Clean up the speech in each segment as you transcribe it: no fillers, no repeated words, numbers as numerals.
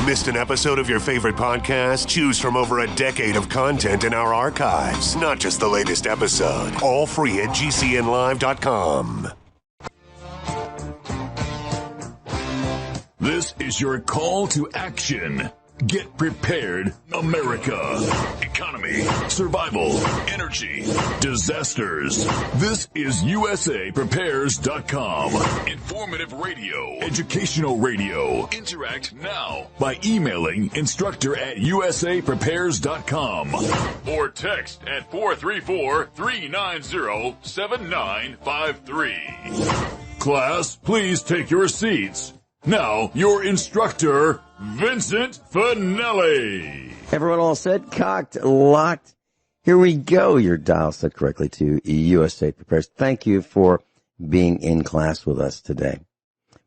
Missed an episode of your favorite podcast? Choose from over a decade of content in our archives, not just the latest episode. All free at GCNlive.com. This is your call to action. Get prepared, America. Economy, survival, energy, disasters. This is USAPrepares.com. Informative radio, educational radio. Interact now by emailing instructor@USAPrepares.com or text at 434-390-7953. Class, please take your seats. Now, your instructor, Vincent Finelli. Everyone all set, cocked, locked. Here we go. Your dial set correctly to USA Prepares. Thank you for being in class with us today.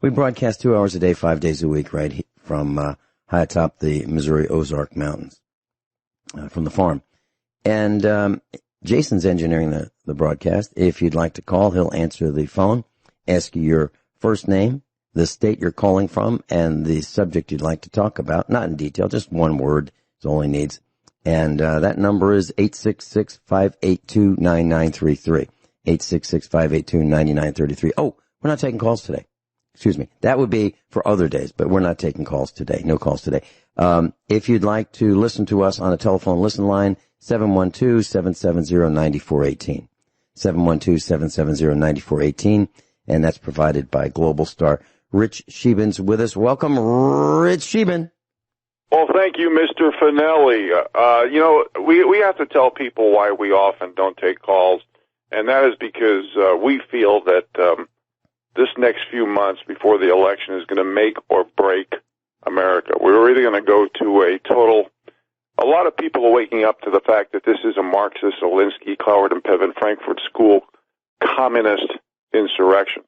We broadcast 2 hours a day, 5 days a week, right from high atop the Missouri Ozark Mountains, from the farm. And Jason's engineering the broadcast. If you'd like to call, he'll answer the phone, ask you your first name, the state you're calling from, and the subject you'd like to talk about. Not in detail, just one word is all he needs. And that number is 866-582-9933. 866-582-9933. Oh, we're not taking calls today. Excuse me. That would be for other days, but we're not taking calls today. No calls today. If you'd like to listen to us on a telephone listen line, 712-770-9418. 712-770-9418. And that's provided by Global Star. Rich Scheben's with us. Welcome, Rich Scheben. Well, thank you, Mr. Finelli. We have to tell people why we often don't take calls, and that is because we feel that this next few months before the election is going to make or break America. We're really going to go to a lot of people are waking up to the fact that this is a Marxist, Alinsky, Cloward, and Piven, Frankfurt School communist insurrection.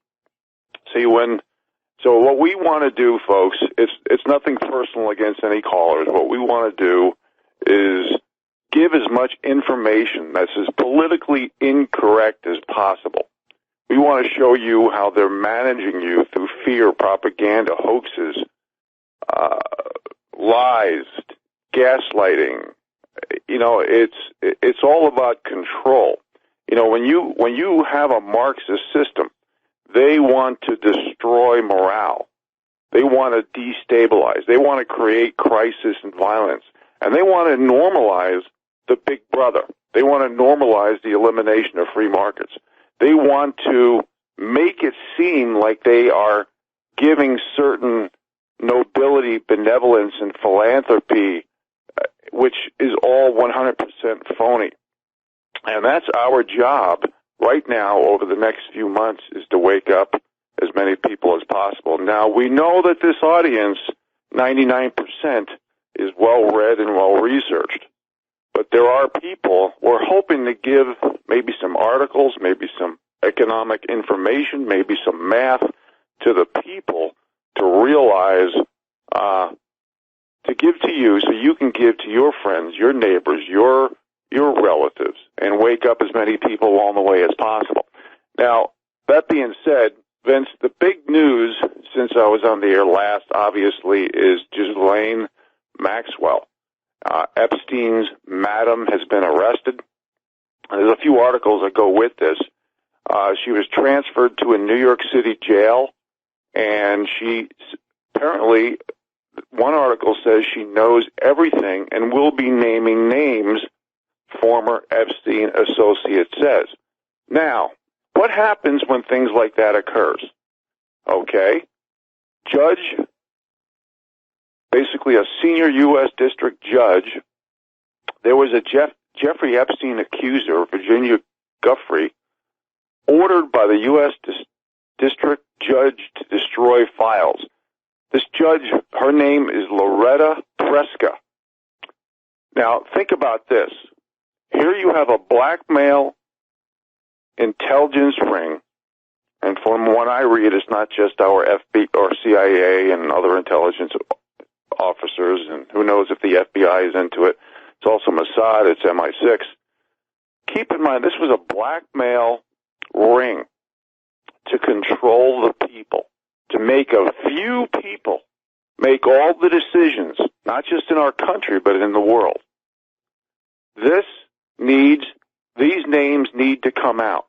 So what we want to do, folks, it's nothing personal against any callers. What we want to do is give as much information that's as politically incorrect as possible. We want to show you how they're managing you through fear, propaganda, hoaxes, lies, gaslighting. It's all about control. When you have a Marxist system, they want to destroy morale. They want to destabilize. They want to create crisis and violence. And they want to normalize the big brother. They want to normalize the elimination of free markets. They want to make it seem like they are giving certain nobility, benevolence, and philanthropy, which is all 100% phony. And that's our job right now over the next few months, is to wake up as many people as possible. Now, we know that this audience, 99%, is well-read and well-researched. But there are people, we're hoping to give maybe some articles, maybe some economic information, maybe some math to the people to realize, to give to you so you can give to your friends, your neighbors, your relatives, and wake up as many people along the way as possible. Now, that being said, Vince, the big news since I was on the air last, obviously, is Ghislaine Maxwell. Epstein's madam has been arrested. There's a few articles that go with this. She was transferred to a New York City jail, and she apparently, one article says she knows everything and will be naming names, former Epstein associate says. Now, what happens when things like that occurs? Okay, judge, basically a senior U.S. district judge, there was a Jeffrey Epstein accuser, Virginia Guffrey, ordered by the U.S. district judge to destroy files. This judge, her name is Loretta Preska. Now, think about this. Here you have a blackmail intelligence ring, and from what I read, it's not just our FBI or CIA and other intelligence officers, and who knows if the FBI is into it. It's also Mossad, it's MI6. Keep in mind, this was a blackmail ring to control the people, to make a few people make all the decisions, not just in our country, but in the world. These names need to come out,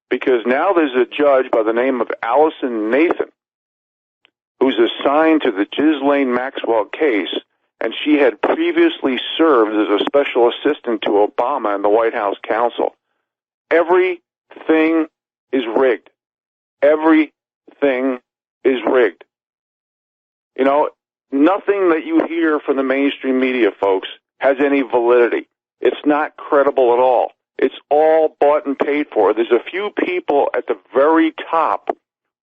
because now there's a judge by the name of Allison Nathan who's assigned to the Ghislaine Maxwell case, and she had previously served as a special assistant to Obama and the White House counsel. Everything is rigged. Everything is rigged. You know, nothing that you hear from the mainstream media, folks, has any validity. It's not credible at all. It's all bought and paid for. There's a few people at the very top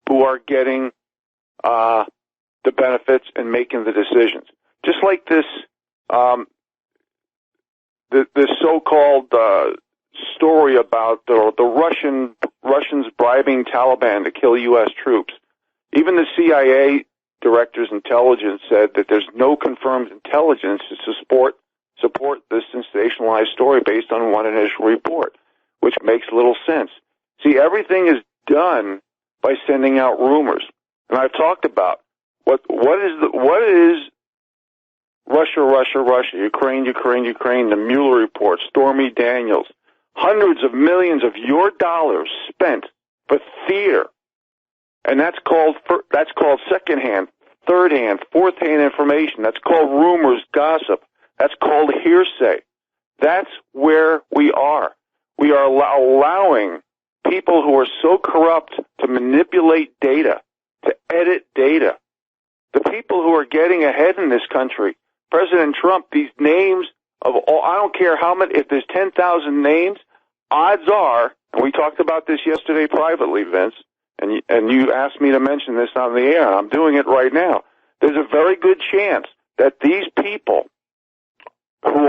who are getting the benefits and making the decisions. Just like this, this so-called story about the Russians bribing Taliban to kill U.S. troops. Even the CIA director's intelligence said that there's no confirmed intelligence to support this sensationalized story based on one initial report, which makes little sense. See, everything is done by sending out rumors. And I've talked about what is Russia, Ukraine, the Mueller report, Stormy Daniels, hundreds of millions of your dollars spent for theater. And that's called secondhand, third-hand, fourth-hand information. That's called rumors, gossip. That's called hearsay. That's where we are. We are allowing people who are so corrupt to manipulate data, to edit data. The people who are getting ahead in this country, President Trump, these names of all, I don't care how many, if there's 10,000 names, odds are, and we talked about this yesterday privately, Vince, and you asked me to mention this on the air, and I'm doing it right now. There's a very good chance that these people who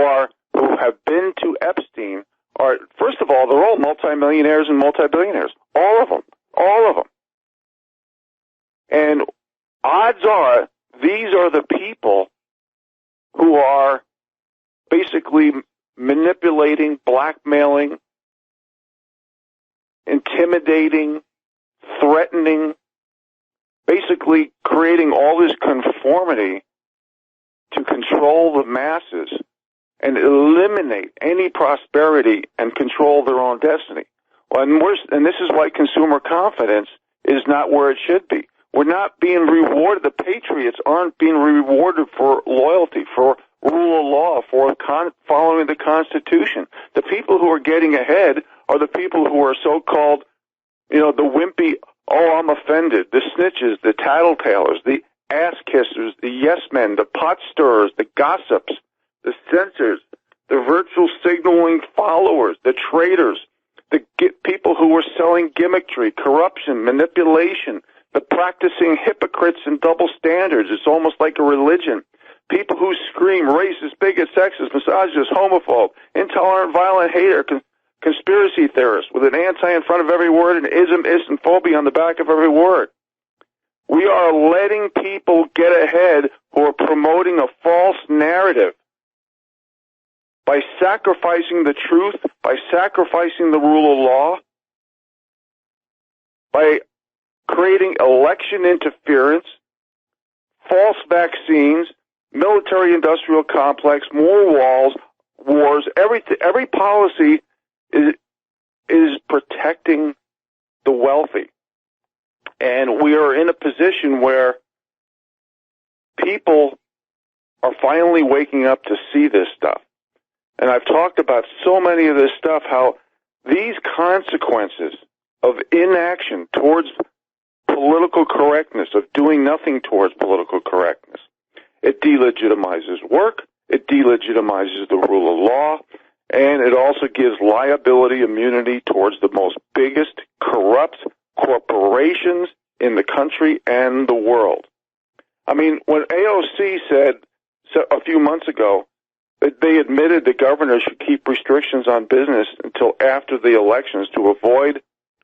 have been to Epstein are, first of all, they're all multimillionaires and multi-billionaires. All of them. And odds are these are the people who are basically manipulating, blackmailing, intimidating, threatening, basically creating all this conformity to control the masses and eliminate any prosperity and control their own destiny. Well, and this is why consumer confidence is not where it should be. We're not being rewarded. The patriots aren't being rewarded for loyalty, for rule of law, for following the Constitution. The people who are getting ahead are the people who are so-called, the wimpy, oh, I'm offended, the snitches, the tattletalers, the ass kissers, the yes men, the pot stirrers, the gossips, the censors, the virtual signaling followers, the traitors, the people who are selling gimmickry, corruption, manipulation, the practicing hypocrites and double standards. It's almost like a religion. People who scream racist, bigot, sexist, misogynist, homophobe, intolerant, violent, hater, conspiracy theorists with an anti in front of every word and ism, is, and phobia on the back of every word. We are letting people get ahead who are promoting a false narrative by sacrificing the truth, by sacrificing the rule of law, by creating election interference, false vaccines, military-industrial complex, more walls, wars. Every policy is protecting the wealthy. And we are in a position where people are finally waking up to see this stuff. And I've talked about so many of this stuff, how these consequences of inaction towards political correctness, of doing nothing towards political correctness, it delegitimizes work, it delegitimizes the rule of law, and it also gives liability immunity towards the most biggest corrupt corporations in the country and the world. I mean, when AOC said a few months ago that they admitted the governor should keep restrictions on business until after the elections to avoid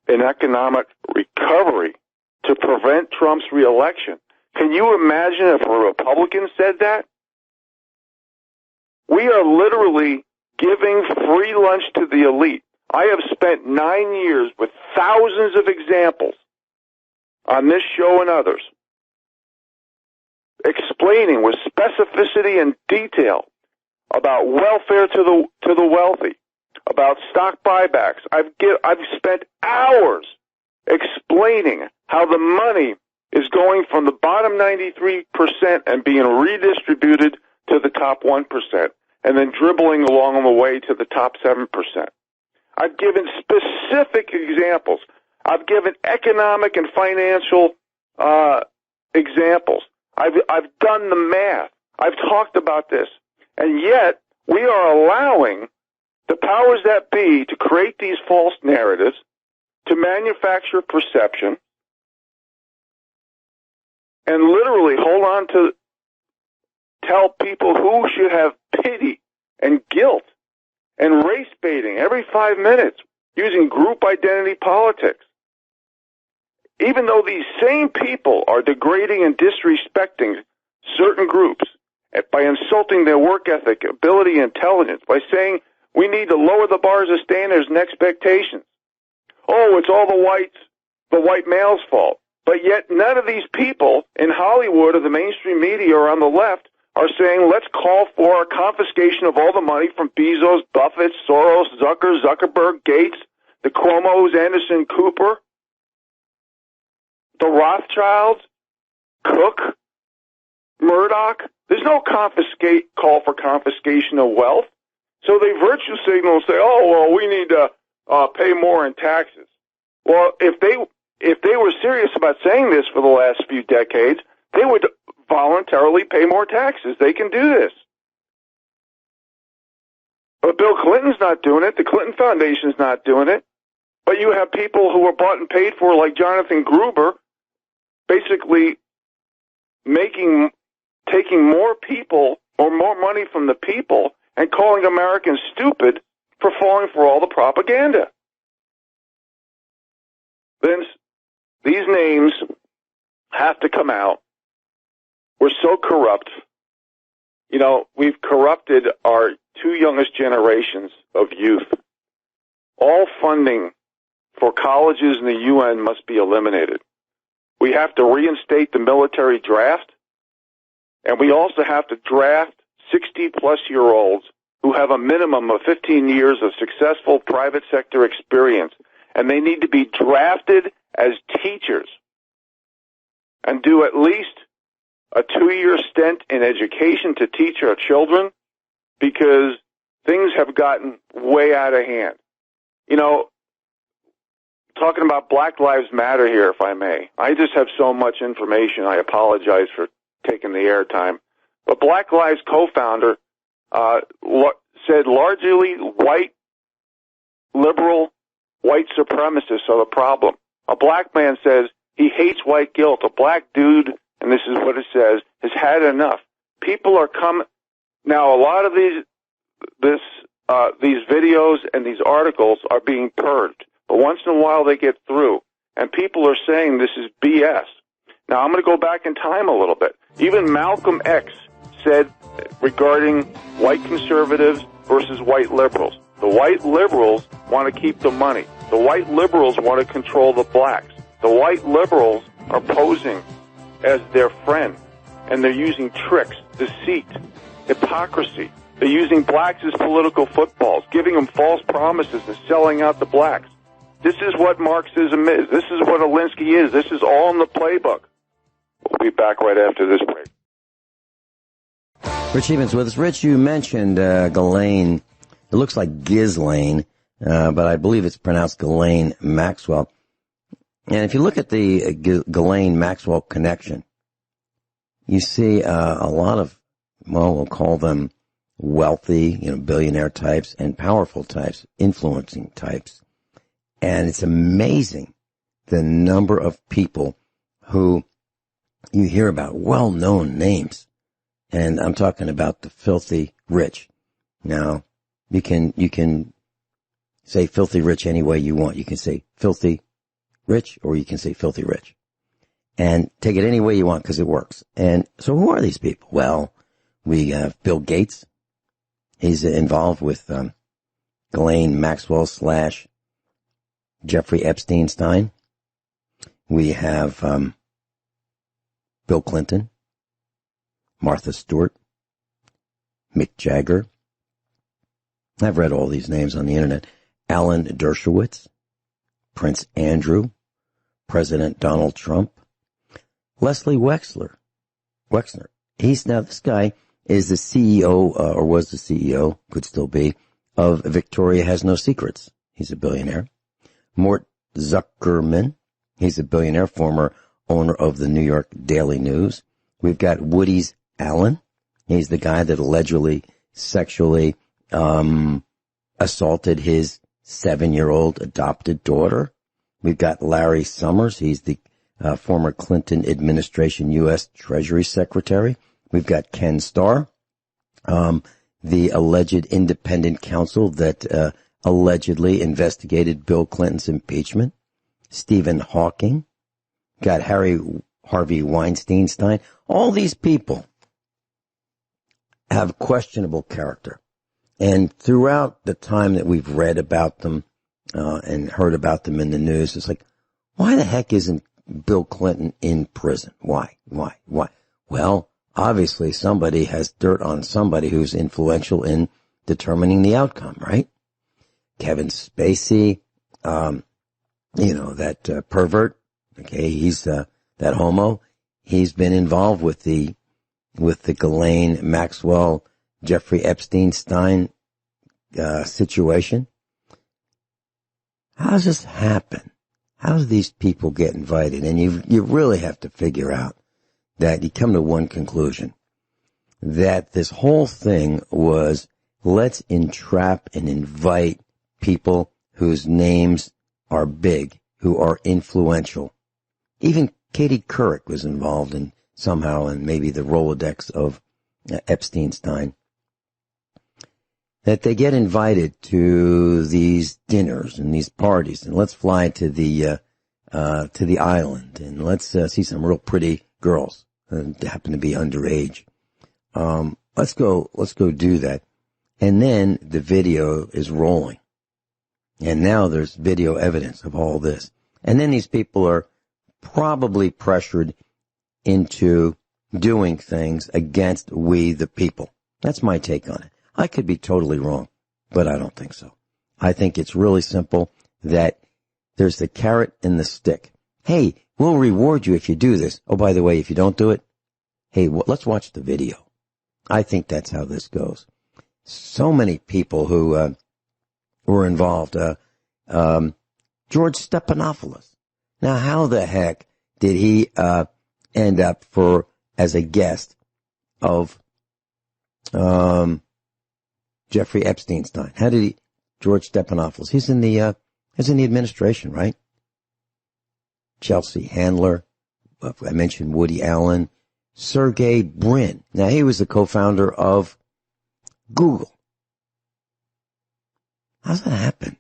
an economic recovery to prevent Trump's reelection. Can you imagine if a Republican said that? We are literally giving free lunch to the elite. I have spent 9 years with thousands of examples on this show and others explaining with specificity and detail about welfare to the wealthy, about stock buybacks. I've spent hours explaining how the money is going from the bottom 93% and being redistributed to the top 1%, and then dribbling along the way to the top 7%. I've given specific examples. I've given economic and financial examples. I've done the math. I've talked about this. And yet, we are allowing the powers that be to create these false narratives, to manufacture perception, and literally hold on to tell people who should have pity and guilt and race baiting every 5 minutes using group identity politics. Even though these same people are degrading and disrespecting certain groups by insulting their work ethic, ability, and intelligence, by saying we need to lower the bars of standards and expectations. Oh, it's all the white male's fault. But yet none of these people in Hollywood or the mainstream media or on the left are saying, let's call for a confiscation of all the money from Bezos, Buffett, Soros, Zuckerberg, Gates, the Cuomos, Anderson, Cooper, the Rothschilds, Cook, Murdoch. There's no call for confiscation of wealth. So they virtue signal and say, oh, well, we need to pay more in taxes. Well, if they were serious about saying this for the last few decades, they would voluntarily pay more taxes. They can do this. But Bill Clinton's not doing it. The Clinton Foundation's not doing it. But you have people who are bought and paid for, like Jonathan Gruber, basically taking more people or more money from the people and calling Americans stupid for falling for all the propaganda. Vince, these names have to come out. We're so corrupt. You know, we've corrupted our two youngest generations of youth. All funding for colleges and the UN must be eliminated. We have to reinstate the military draft, and we also have to draft 60-plus-year-olds who have a minimum of 15 years of successful private sector experience, and they need to be drafted as teachers and do at least a 2-year stint in education to teach our children, because things have gotten way out of hand. You know, talking about Black Lives Matter here, if I may. I just have so much information. I apologize for taking the airtime. But Black Lives co-founder said largely white, liberal, white supremacists are the problem. A black man says he hates white guilt. A black dude, and this is what it says, has had enough. People are coming. Now, a lot of these videos and these articles are being purged, but once in a while they get through, and people are saying this is BS. Now, I'm going to go back in time a little bit. Even Malcolm X said regarding white conservatives versus white liberals, the white liberals want to keep the money. The white liberals want to control the blacks. The white liberals are posing as their friend, and they're using tricks, deceit, hypocrisy. They're using blacks as political footballs, giving them false promises and selling out the blacks. This is what Marxism is. This is what Alinsky is. This is all in the playbook. We'll be back right after this break. Rich Scheben's with us. Rich, you mentioned Ghislaine. It looks like Ghislaine, but I believe it's pronounced Ghislaine Maxwell. And if you look at the Ghislaine Maxwell connection, you see a lot of, well, we'll call them wealthy, billionaire types and powerful types, influencing types. And it's amazing the number of people who you hear about, well-known names. And I'm talking about the filthy rich. Now, you can say filthy rich any way you want. You can say filthy rich, or you can say filthy rich. And take it any way you want, because it works. And so who are these people? Well, we have Bill Gates. He's involved with Ghislaine Maxwell / Jeffrey Epstein. We have Bill Clinton. Martha Stewart, Mick Jagger. I've read all these names on the internet. Alan Dershowitz, Prince Andrew, President Donald Trump, Leslie Wexner. This guy is the CEO, or was the CEO, could still be, of Victoria Has No Secrets. He's a billionaire. Mort Zuckerman, he's a billionaire, former owner of the New York Daily News. We've got Woody Allen. He's the guy that allegedly sexually assaulted his 7-year-old adopted daughter. We've got Larry Summers. He's the former Clinton administration U.S. Treasury Secretary. We've got Ken Starr, the alleged independent counsel that allegedly investigated Bill Clinton's impeachment. Stephen Hawking. Got Harvey Weinstein. All these people have questionable character. And throughout the time that we've read about them and heard about them in the news, it's like, why the heck isn't Bill Clinton in prison? Why? Well, obviously somebody has dirt on somebody who's influential in determining the outcome, right? Kevin Spacey, that pervert, okay, he's that homo. He's been involved with the Ghislaine Maxwell, Jeffrey Epstein situation. How does this happen? How do these people get invited? And you really have to figure out that you come to one conclusion, that this whole thing was, let's entrap and invite people whose names are big, who are influential. Even Katie Couric was involved in somehow in maybe the Rolodex of Epstein. That they get invited to these dinners and these parties, and let's fly to the island, and let's see some real pretty girls that happen to be underage. Let's go do that. And then the video is rolling. And now there's video evidence of all this. And then these people are probably pressured into doing things against we the people. That's my take on it. I could be totally wrong, but I don't think so. I think it's really simple that there's the carrot and the stick. Hey, we'll reward you if you do this. Oh, by the way, if you don't do it, hey, let's watch the video. I think that's how this goes. So many people who were involved. George Stephanopoulos. Now, how the heck did he end up as a guest of Jeffrey Epstein? How did George Stephanopoulos? He's in the administration, right? Chelsea Handler. I mentioned Woody Allen. Sergey Brin. Now, he was the co-founder of Google. How's that happen?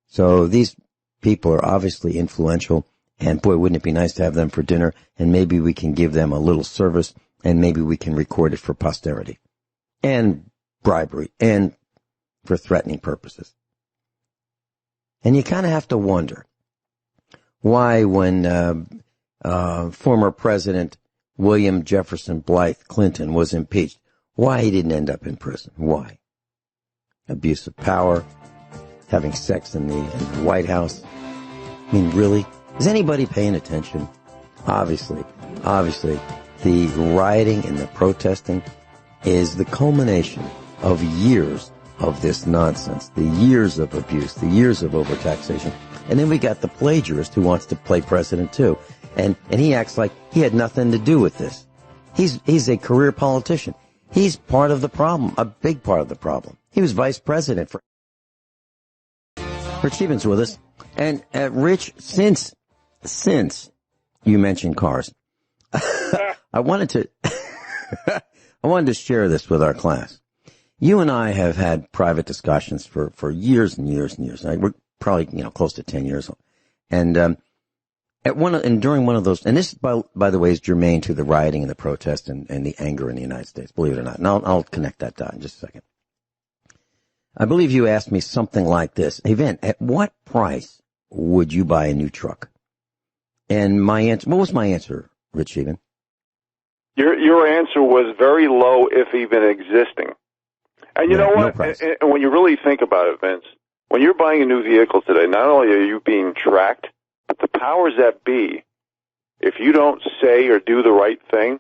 So these people are obviously influential, and boy, wouldn't it be nice to have them for dinner, and maybe we can give them a little service, and maybe we can record it for posterity, and bribery, and for threatening purposes. And you kind of have to wonder why when former President William Jefferson Blythe Clinton was impeached, why he didn't end up in prison. Why? Abuse of power, having sex in the White House. I mean, really? Is anybody paying attention? Obviously, the rioting and the protesting is the culmination of years of this nonsense, the years of abuse, the years of overtaxation. And then we got the plagiarist who wants to play president too. And he acts like he had nothing to do with this. He's a career politician. He's part of the problem, a big part of the problem. He was vice president for Rich Scheben's with us. And Rich, since you mentioned cars, I wanted to share this with our class. You and I have had private discussions for years and years and years. We're probably, close to 10 years. And during one of those, and this, by the way, is germane to the rioting and the protest and the anger in the United States, believe it or not. And I'll connect that dot in just a second. I believe you asked me something like this. Hey, Vin, at what price would you buy a new truck? And my answer, what was my answer, Rich Scheben? Your answer was very low, if even existing. And you know what? And when you really think about it, Vince, when you're buying a new vehicle today, not only are you being tracked, but the powers that be, if you don't say or do the right thing,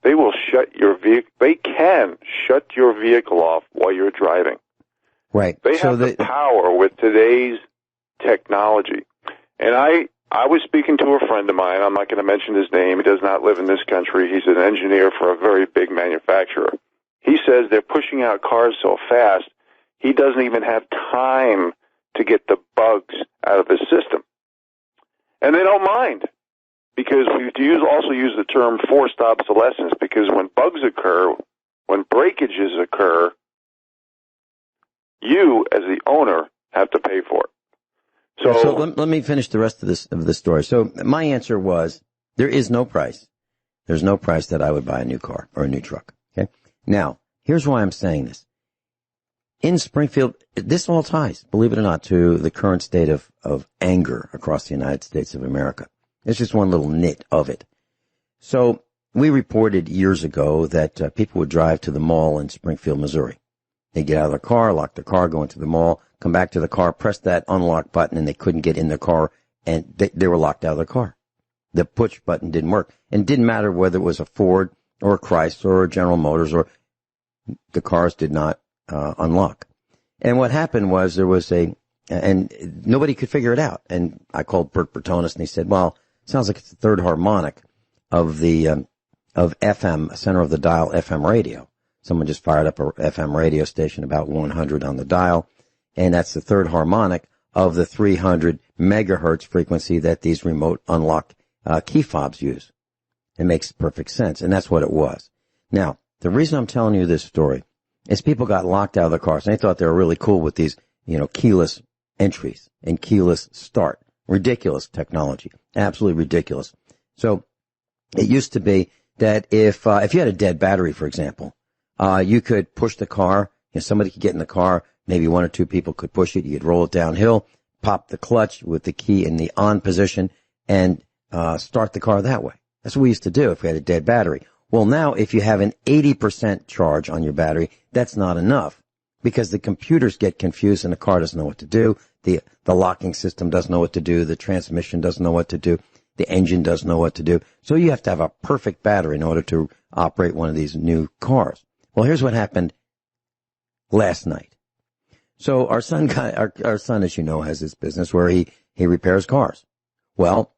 they will shut your vehicle. They can shut your vehicle off while you're driving. Right. They have the power with today's technology. And I was speaking to a friend of mine. I'm not going to mention his name. He does not live in this country. He's an engineer for a very big manufacturer. He says they're pushing out cars so fast, he doesn't even have time to get the bugs out of his system. And they don't mind, because we also use the term forced obsolescence, because when bugs occur, when breakages occur, you, as the owner, have to pay for it. So let me finish the rest of this story. So my answer was, there is no price. There's no price that I would buy a new car or a new truck. Okay. Now, here's why I'm saying this. In Springfield, this all ties, believe it or not, to the current state of anger across the United States of America. It's just one little nit of it. So we reported years ago that people would drive to the mall in Springfield, Missouri. They'd get out of their car, lock their car, go into the mall, come back to the car, press that unlock button, and they couldn't get in their car, and they were locked out of their car. The push button didn't work. And it didn't matter whether it was a Ford or a Chrysler or a General Motors, or the cars did not unlock. And what happened was there was and nobody could figure it out. And I called Bert Bertonis, and he said, well, it sounds like it's the third harmonic of the of FM, center of the dial FM radio. Someone just fired up a FM radio station about 100 on the dial, and that's the third harmonic of the 300 megahertz frequency that these remote unlock key fobs use. It makes perfect sense, and that's what it was. Now, the reason I'm telling you this story is people got locked out of their cars, and they thought they were really cool with these, keyless entries and keyless start. Ridiculous technology. Absolutely ridiculous. So it used to be that if you had a dead battery, for example, you could push the car, somebody could get in the car, maybe one or two people could push it, you could roll it downhill, pop the clutch with the key in the on position, and start the car that way. That's what we used to do if we had a dead battery. Well, now if you have an 80% charge on your battery, that's not enough, because the computers get confused and the car doesn't know what to do. The locking system doesn't know what to do. The transmission doesn't know what to do. The engine doesn't know what to do. So you have to have a perfect battery in order to operate one of these new cars. Well, here's what happened last night. So our son, as you know, has this business where he repairs cars. Well,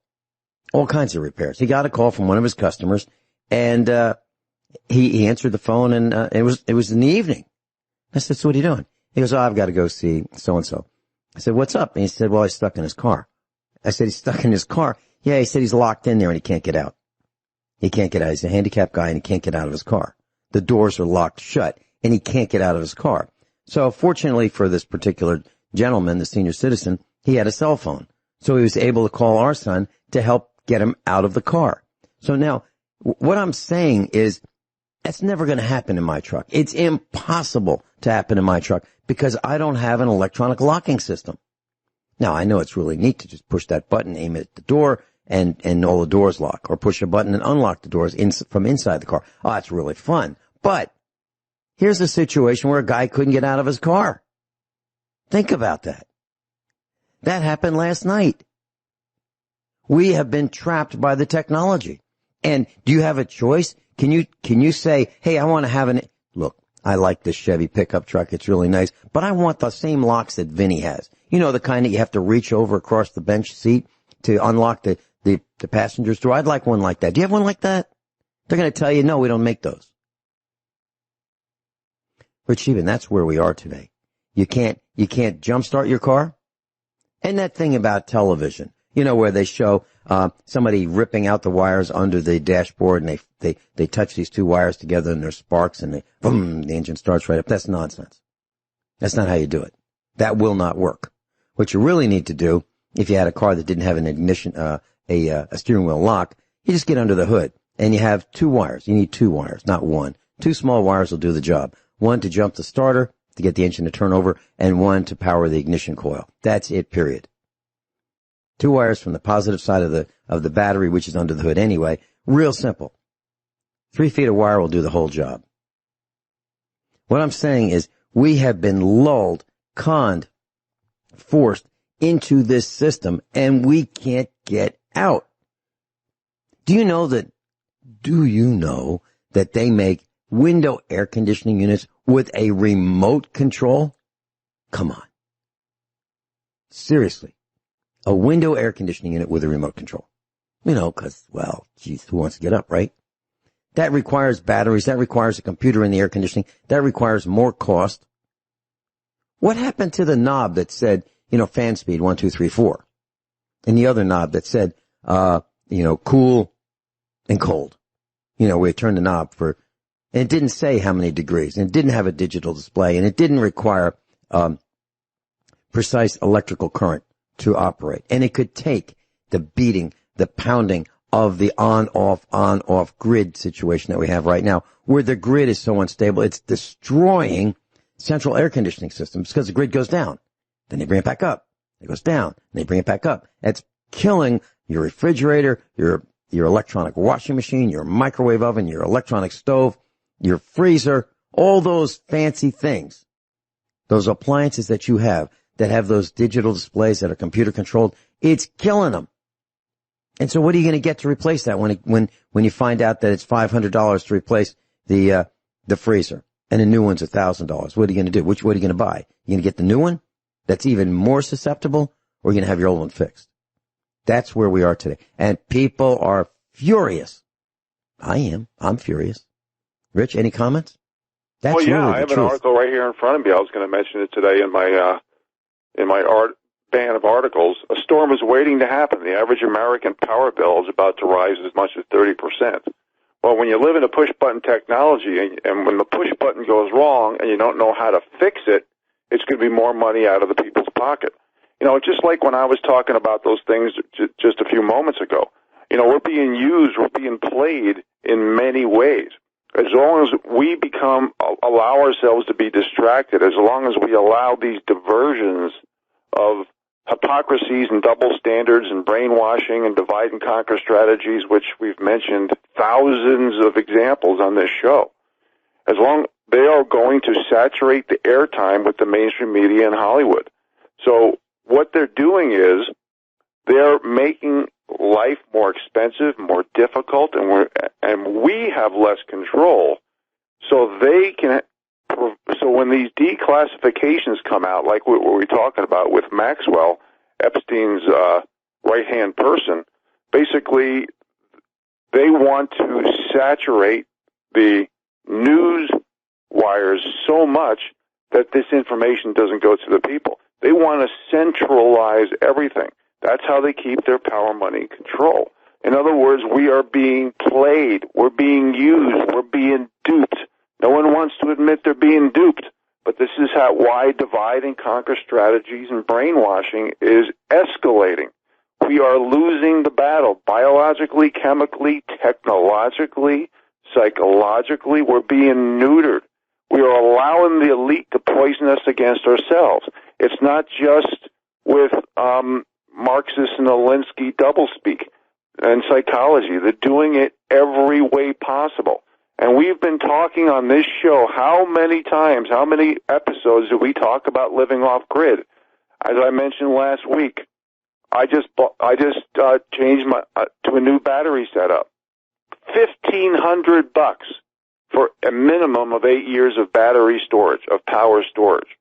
all kinds of repairs. He got a call from one of his customers, and he answered the phone, and it was in the evening. I said, so what are you doing? He goes, I've got to go see so-and-so. I said, what's up? And he said, well, he's stuck in his car. I said, he's stuck in his car? Yeah, he said he's locked in there and he can't get out. He can't get out. He's a handicapped guy and he can't get out of his car. The doors are locked shut and he can't get out of his car. So fortunately for this particular gentleman, the senior citizen, he had a cell phone. So he was able to call our son to help get him out of the car. So now what I'm saying is that's never going to happen in my truck. It's impossible to happen in my truck because I don't have an electronic locking system. Now, I know it's really neat to just push that button, aim it at the door, and all the doors lock, or push a button and unlock the doors from inside the car. Oh, that's really fun. But here's a situation where a guy couldn't get out of his car. Think about that. That happened last night. We have been trapped by the technology. And do you have a choice? Can you say, hey, I want to have look, I like this Chevy pickup truck. It's really nice, but I want the same locks that Vinny has. You know, the kind that you have to reach over across the bench seat to unlock the passenger's door. I'd like one like that. Do you have one like that? They're going to tell you, no, we don't make those. But Scheben, that's where we are today. You can't jumpstart your car. And that thing about television, where they show somebody ripping out the wires under the dashboard, and they touch these two wires together and there's sparks, and boom, the engine starts right up. That's nonsense. That's not how you do it. That will not work. What you really need to do, if you had a car that didn't have an ignition, a steering wheel lock, you just get under the hood and you have two wires. You need two wires, not one. Two small wires will do the job. One to jump the starter to get the engine to turn over, and one to power the ignition coil. That's it, period. Two wires from the positive side of the battery, which is under the hood anyway, Real simple. 3 feet of wire will do the whole job. What I'm saying is we have been lulled, conned, forced into this system, and we can't get out. Do you know that they make window air conditioning units with a remote control? Come on. Seriously. A window air conditioning unit with a remote control. You know, because, well, geez, who wants to get up, right? That requires batteries. That requires a computer in the air conditioning. That requires more cost. What happened to the knob that said, fan speed 1, 2, 3, 4? And the other knob that said, cool and cold. Where you turn the knob and it didn't say how many degrees, and it didn't have a digital display, and it didn't require, precise electrical current to operate. And it could take the beating, the pounding of the on-off grid situation that we have right now, where the grid is so unstable, it's destroying central air conditioning systems because the grid goes down. Then they bring it back up. It goes down. And they bring it back up. It's killing your refrigerator, your electronic washing machine, your microwave oven, your electronic stove, your freezer, all those fancy things. Those appliances that you have that have those digital displays that are computer controlled, it's killing them. And so what are you going to get to replace that when you find out that it's $500 to replace the freezer and the new one's $1,000? What are you going to do? What are you going to buy? You going to get the new one that's even more susceptible, or are you going to have your old one fixed? That's where we are today. And people are furious. I am. I'm furious. Rich, any comments? That's well, yeah, really I have the an truth. article right here in front of me. I was going to mention it today in my ban of articles. A storm is waiting to happen. The average American power bill is about to rise as much as 30%. Well, when you live in a push-button technology, and when the push button goes wrong and you don't know how to fix it, it's going to be more money out of the people's pocket. Just like when I was talking about those things just a few moments ago. We're being used, we're being played in many ways. As long as we allow ourselves to be distracted, as long as we allow these diversions of hypocrisies and double standards and brainwashing and divide and conquer strategies, which we've mentioned thousands of examples on this show, as long they are going to saturate the airtime with the mainstream media in Hollywood. So what they're doing is they're making life more expensive, more difficult, and we have less control. So they can. So when these declassifications come out, like what we're talking about with Maxwell, Epstein's right-hand person, basically they want to saturate the news wires so much that this information doesn't go to the people. They want to centralize everything. That's how they keep their power, money, control. In other words, we are being played. We're being used. We're being duped. No one wants to admit they're being duped, but this is why divide and conquer strategies and brainwashing is escalating. We are losing the battle biologically, chemically, technologically, psychologically. We're being neutered. We are allowing the elite to poison us against ourselves. It's not just with Marxist and Alinsky doublespeak and psychology. They're doing it every way possible. And we've been talking on this show how many times, how many episodes do we talk about living off grid? As I mentioned last week, I just changed my to a new battery setup. $1,500 for a minimum of 8 years of battery storage, of power storage.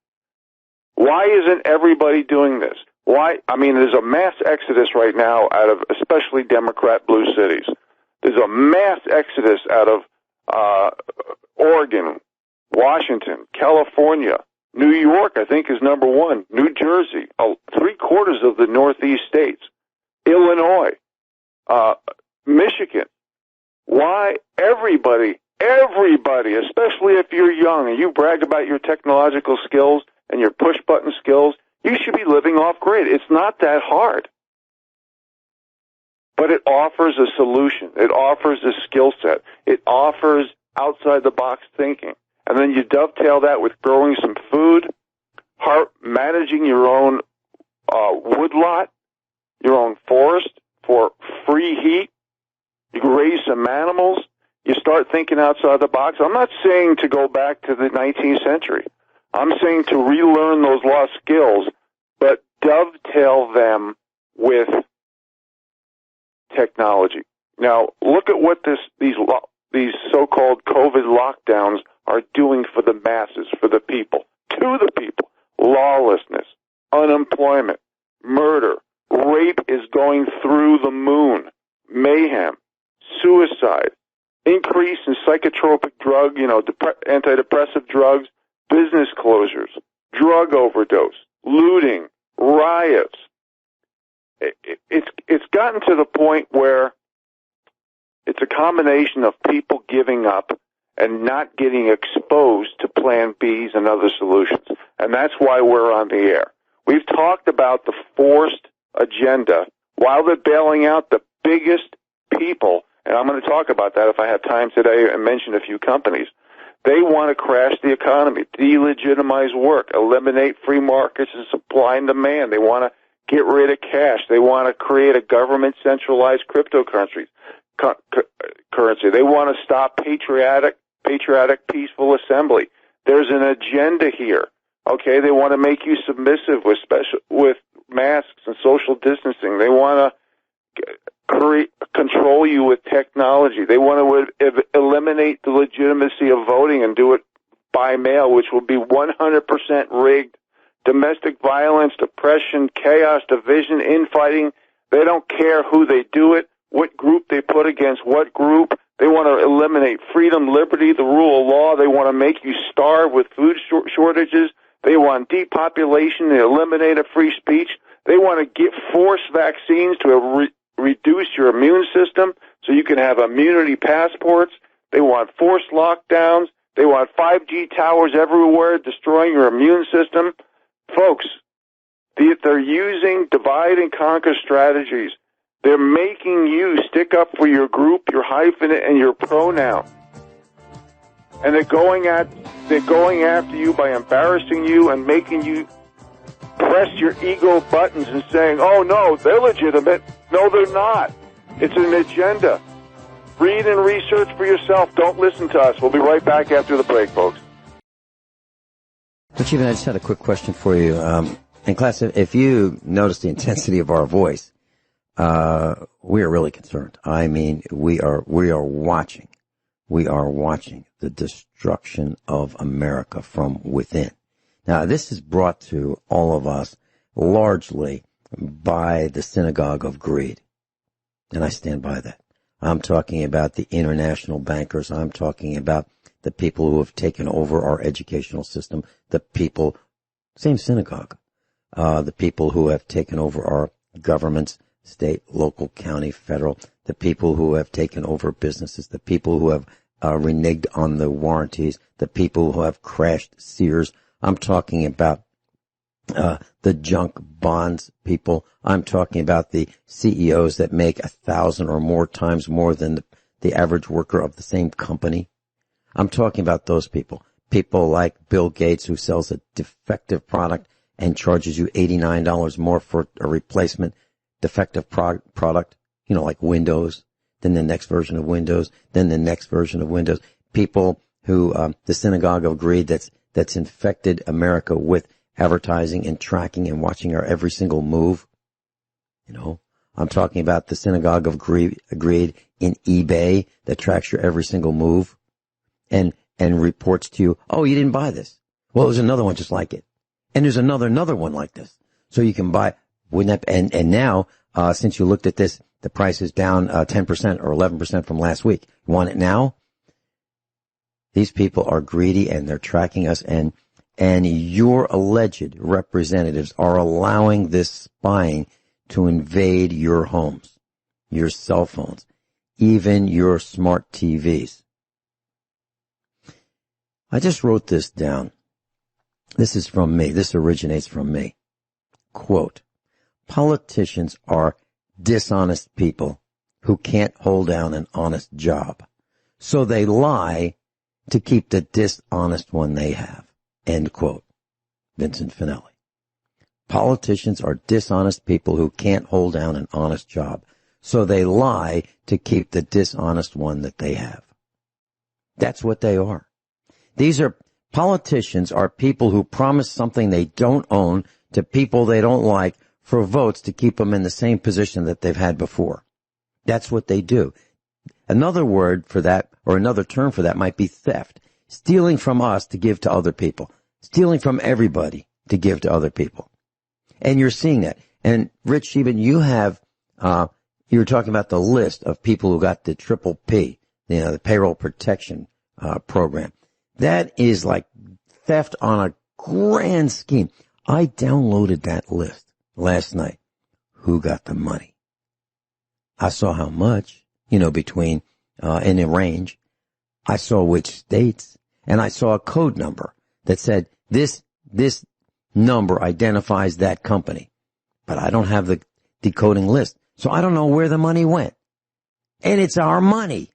Why isn't everybody doing this? Why? I mean, there's a mass exodus right now out of especially Democrat blue cities. There's a mass exodus out of Oregon, Washington, California, New York, I think, is number one. New Jersey, 3/4 of the Northeast states, Illinois, Michigan. Why? Everybody, especially if you're young and you brag about your technological skills and your push-button skills, you should be living off-grid. It's not that hard. But it offers a solution. It offers a skill set. It offers outside-the-box thinking. And then you dovetail that with growing some food, managing your own woodlot, your own forest for free heat, You raise some animals. You start thinking outside the box. I'm not saying to go back to the 19th century. I'm saying to relearn those lost skills, but dovetail them with technology. Now, look at what these so-called COVID lockdowns are doing for the masses, for the people, to the people. Lawlessness, unemployment, murder, rape is going through the moon, mayhem, suicide, increase in psychotropic drug, antidepressive drugs, business closures, drug overdose, looting, riots. It's gotten to the point where it's a combination of people giving up and not getting exposed to Plan Bs and other solutions. And that's why we're on the air. We've talked about the forced agenda while they're bailing out the biggest people, and I'm going to talk about that if I have time today and mention a few companies. They want to crash the economy, delegitimize work, eliminate free markets and supply and demand. They want to get rid of cash. They want to create a government-centralized cryptocurrency. They want to stop patriotic, peaceful assembly. There's an agenda here. Okay, they want to make you submissive with masks and social distancing. They want to control you with technology. They want to eliminate the legitimacy of voting and do it by mail, which will be 100% rigged. Domestic violence, depression, chaos, division, infighting. They don't care who they do it, what group they put against what group. They want to eliminate freedom, liberty, the rule of law. They want to make you starve with food shortages. They want depopulation. They eliminate free speech. They want to get forced vaccines to reduce your immune system so you can have immunity passports. They want forced lockdowns. They want 5G towers everywhere, destroying your immune system. Folks, they're using divide and conquer strategies. They're making you stick up for your group, your hyphenate, and your pronoun. And they're going after you by embarrassing you and making you press your ego buttons and saying, oh, no, they're legitimate. No, they're not. It's an agenda. Read and research for yourself. Don't listen to us. We'll be right back after the break, folks. But Stephen, I just had a quick question for you. In class, if you notice the intensity of our voice, we are really concerned. I mean, we are watching. We are watching the destruction of America from within. Now, this is brought to all of us largely by the synagogue of greed. And I stand by that. I'm talking about the international bankers. I'm talking about the people who have taken over our educational system, the people, same synagogue, the people who have taken over our governments, state, local, county, federal, the people who have taken over businesses, the people who have reneged on the warranties, the people who have crashed Sears. I'm talking about the junk bonds people. I'm talking about the CEOs that make 1,000 or more times more than the average worker of the same company. I'm talking about those people. People like Bill Gates, who sells a defective product and charges you $89 more for a replacement defective product, like Windows, then the next version of Windows, then the next version of Windows. People who, the synagogue of greed that's infected America with advertising and tracking and watching our every single move. I'm talking about the synagogue of greed in eBay that tracks your every single move and reports to you, oh, you didn't buy this. Well, there's another one just like it. And there's another one like this. So you can buy, and now, since you looked at this, the price is down 10% or 11% from last week. You want it now? These people are greedy and they're tracking us, and your alleged representatives are allowing this spying to invade your homes, your cell phones, even your smart TVs. I just wrote this down. This is from me. This originates from me. Quote, politicians are dishonest people who can't hold down an honest job. So they lie to keep the dishonest one they have. End quote. Vincent Finelli. Politicians are dishonest people who can't hold down an honest job. so they lie to keep the dishonest one that they have. That's what they are. Politicians are people who promise something they don't own to people they don't like for votes to keep them in the same position that they've had before. That's what they do. Another word for that, or another term for that, might be theft. Stealing from us to give to other people. Stealing from everybody to give to other people. And you're seeing that. And Rich Scheben, you were talking about the list of people who got the triple P, the payroll protection program. That is like theft on a grand scheme. I downloaded that list last night. Who got the money? I saw how much, between, in a range. I saw which states, and I saw a code number that said this number identifies that company. But I don't have the decoding list, so I don't know where the money went. And it's our money.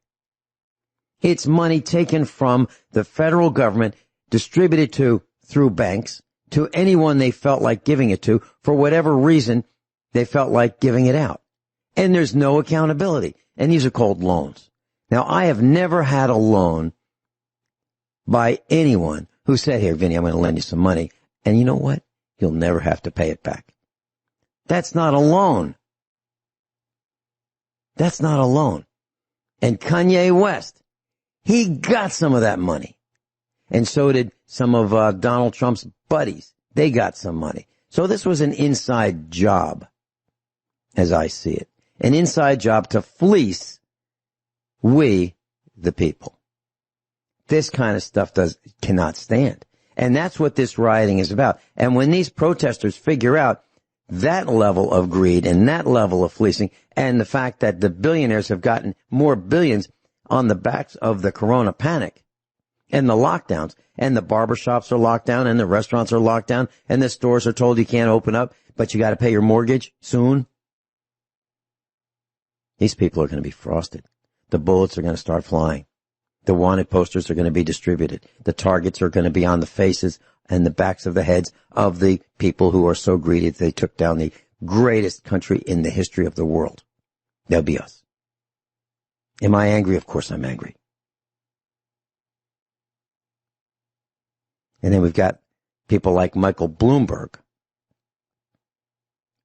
It's money taken from the federal government, distributed through banks, to anyone they felt like giving it to, for whatever reason they felt like giving it out. And there's no accountability. And these are called loans. Now, I have never had a loan by anyone who said, here, Vinny, I'm going to lend you some money. And you know what? You'll never have to pay it back. That's not a loan. That's not a loan. And Kanye West, he got some of that money. And so did some of Donald Trump's buddies. They got some money. So this was an inside job, as I see it. An inside job to fleece we, the people. This kind of stuff cannot stand. And that's what this rioting is about. And when these protesters figure out that level of greed and that level of fleecing, and the fact that the billionaires have gotten more billions on the backs of the corona panic and the lockdowns, and the barbershops are locked down, and the restaurants are locked down, and the stores are told you can't open up, but you got to pay your mortgage soon. These people are going to be frosted. The bullets are going to start flying. The wanted posters are going to be distributed. The targets are going to be on the faces and the backs of the heads of the people who are so greedy that they took down the greatest country in the history of the world. They'll be us. Am I angry? Of course I'm angry. And then we've got people like Michael Bloomberg.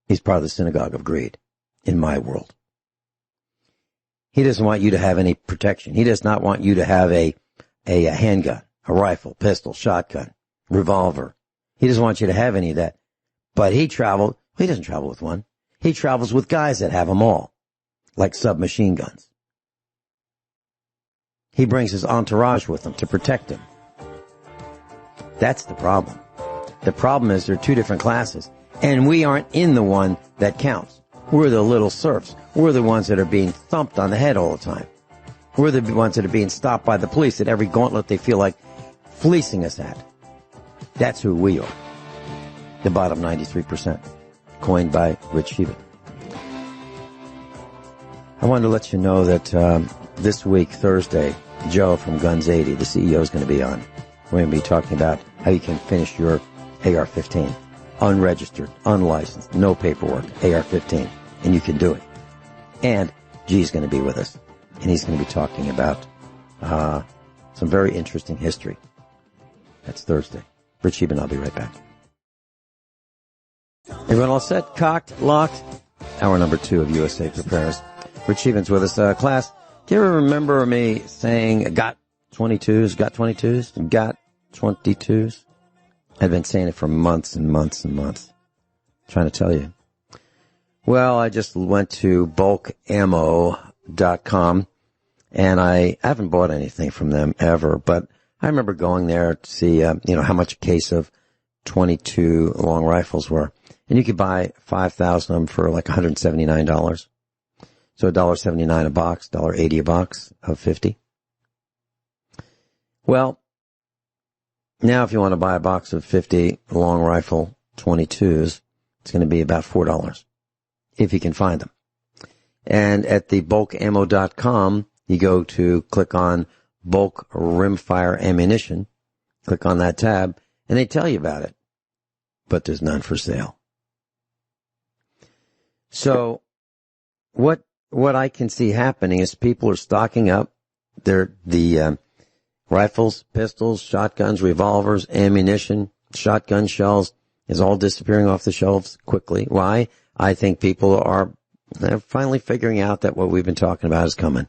He's part of the synagogue of greed in my world. He doesn't want you to have any protection. He does not want you to have a handgun, a rifle, pistol, shotgun, revolver. He doesn't want you to have any of that. But he doesn't travel with one. He travels with guys that have them all, like submachine guns. He brings his entourage with him to protect him. That's the problem. The problem is there are two different classes, and we aren't in the one that counts. We're the little serfs. We're the ones that are being thumped on the head all the time. We're the ones that are being stopped by the police at every gauntlet they feel like fleecing us at. That's who we are. The bottom 93%, coined by Rich Scheben. I wanted to let you know that this week, Thursday, Joe from Guns 80, the CEO, is going to be on. We're going to be talking about how you can finish your AR-15. Unregistered, unlicensed, no paperwork, AR-15. And you can do it. And G's going to be with us. And he's going to be talking about some very interesting history. That's Thursday. Rich Scheben, I'll be right back. Everyone all set? Cocked? Locked? Hour number 2 of USA Prepares. Rich Scheben's with us. Class, do you ever remember me saying, got 22s, got 22s, got 22s? I've been saying it for months and months and months. Trying to tell you. Well, I just went to bulkammo.com, and I haven't bought anything from them ever, but I remember going there to see, how much a case of 22 long rifles were. And you could buy 5,000 of them for like $179. So $1.79 a box, $1.80 a box of 50. Well, now if you want to buy a box of 50 long rifle 22s, it's going to be about $4 if you can find them. And at the bulkammo.com, you go to click on bulk rimfire ammunition, click on that tab, and they tell you about it. But there's none for sale. So what what I can see happening is people are stocking up the rifles, pistols, shotguns, revolvers, ammunition, shotgun shells is all disappearing off the shelves quickly. Why? I think people are finally figuring out that what we've been talking about is coming.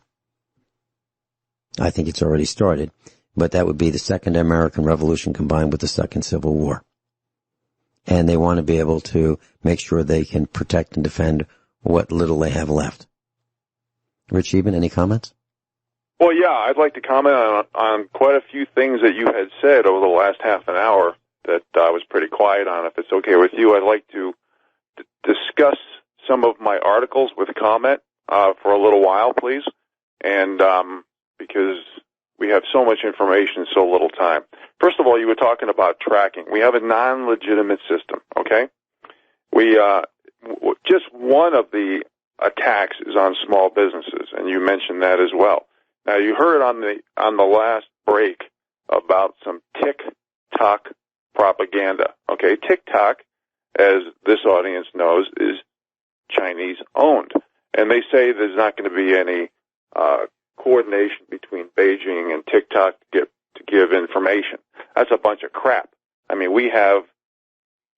I think it's already started, but that would be the Second American Revolution combined with the Second Civil War. And they want to be able to make sure they can protect and defend what little they have left. Rich Scheben, any comments? Well, yeah, I'd like to comment on quite a few things that you had said over the last half an hour that I was pretty quiet on. If it's okay with you, I'd like to discuss some of my articles with comment for a little while, please, and because we have so much information, so little time. First of all, you were talking about tracking. We have a non-legitimate system, okay? We just one of the attacks is on small businesses, and you mentioned that as well. Now, you heard on the last break about some TikTok propaganda, okay? TikTok, as this audience knows, is Chinese-owned, and they say there's not going to be any coordination between Beijing and TikTok to give information. That's a bunch of crap. I mean, we have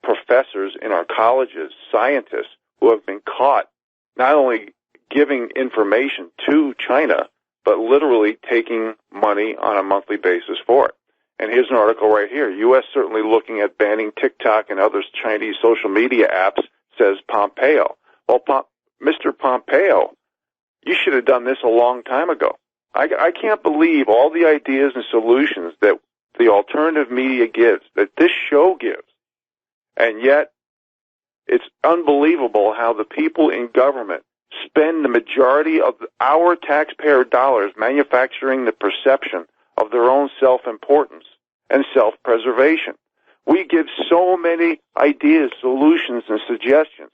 professors in our colleges, scientists, who have been caught not only giving information to China, but literally taking money on a monthly basis for it. And here's an article right here. U.S. certainly looking at banning TikTok and other Chinese social media apps, says Pompeo. Well, Mr. Pompeo, you should have done this a long time ago. I can't believe all the ideas and solutions that the alternative media gives, that this show gives. And yet, it's unbelievable how the people in government spend the majority of our taxpayer dollars manufacturing the perception of their own self-importance and self-preservation. We give so many ideas, solutions, and suggestions,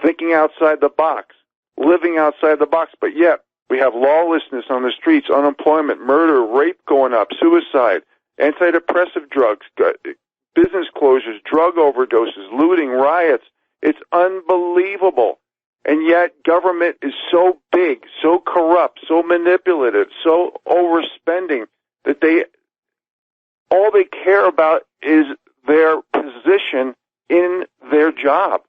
thinking outside the box, living outside the box, but yet we have lawlessness on the streets, unemployment, murder, rape going up, suicide, antidepressive drugs, business closures, drug overdoses, looting, riots. It's unbelievable. And yet government is so big, so corrupt, so manipulative, so overspending that all they care about is their position in their job.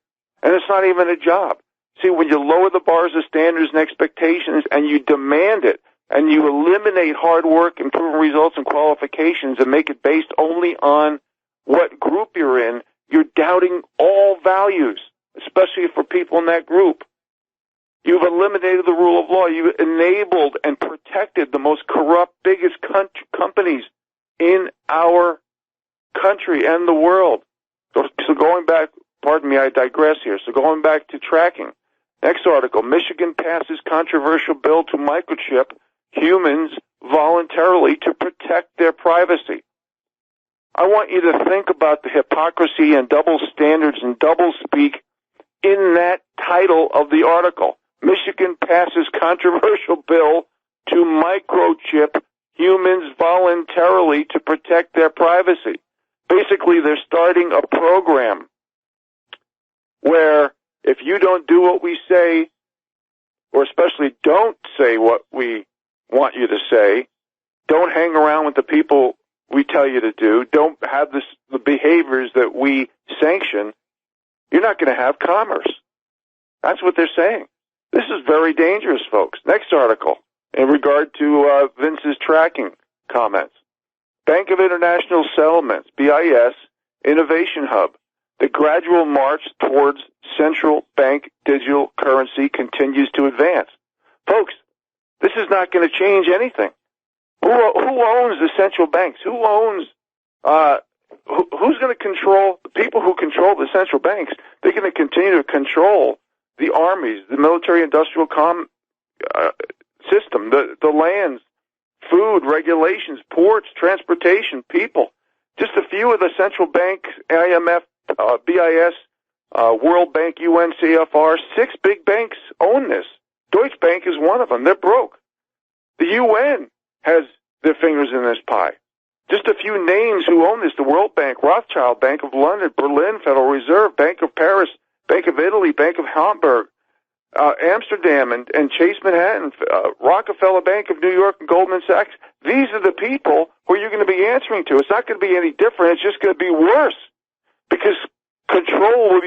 And it's not even a job. See, when you lower the bars of standards and expectations and you demand it and you eliminate hard work and proven results and qualifications and make it based only on what group you're in, you're doubting all values, especially for people in that group. You've eliminated the rule of law. You've enabled and protected the most corrupt, biggest companies in our country and the world. So going back, pardon me, I digress here. So going back to tracking. Next article, Michigan passes controversial bill to microchip humans voluntarily to protect their privacy. I want you to think about the hypocrisy and double standards and double speak in that title of the article. Michigan passes controversial bill to microchip humans voluntarily to protect their privacy. Basically, they're starting a program where if you don't do what we say, or especially don't say what we want you to say, don't hang around with the people we tell you to do, don't have the behaviors that we sanction, you're not going to have commerce. That's what they're saying. This is very dangerous, folks. Next article, in regard to Vince's tracking comments. Bank of International Settlements, BIS, Innovation Hub. The gradual march towards central bank digital currency continues to advance. Folks, this is not going to change anything. Who owns the central banks? Who owns, who's going to control, the people who control the central banks? They're going to continue to control the armies, the military-industrial system, the lands, food, regulations, ports, transportation, people. Just a few of the central banks, IMF, BIS, World Bank, UN, CFR, 6 big banks own this. Deutsche Bank is one of them. They're broke. The UN has their fingers in this pie. Just a few names who own this: the World Bank, Rothschild, Bank of London, Berlin, Federal Reserve, Bank of Paris, Bank of Italy, Bank of Hamburg, Amsterdam and Chase Manhattan, Rockefeller Bank of New York and Goldman Sachs. These are the people who you're going to be answering to. It's not going to be any different. It's just going to be worse because control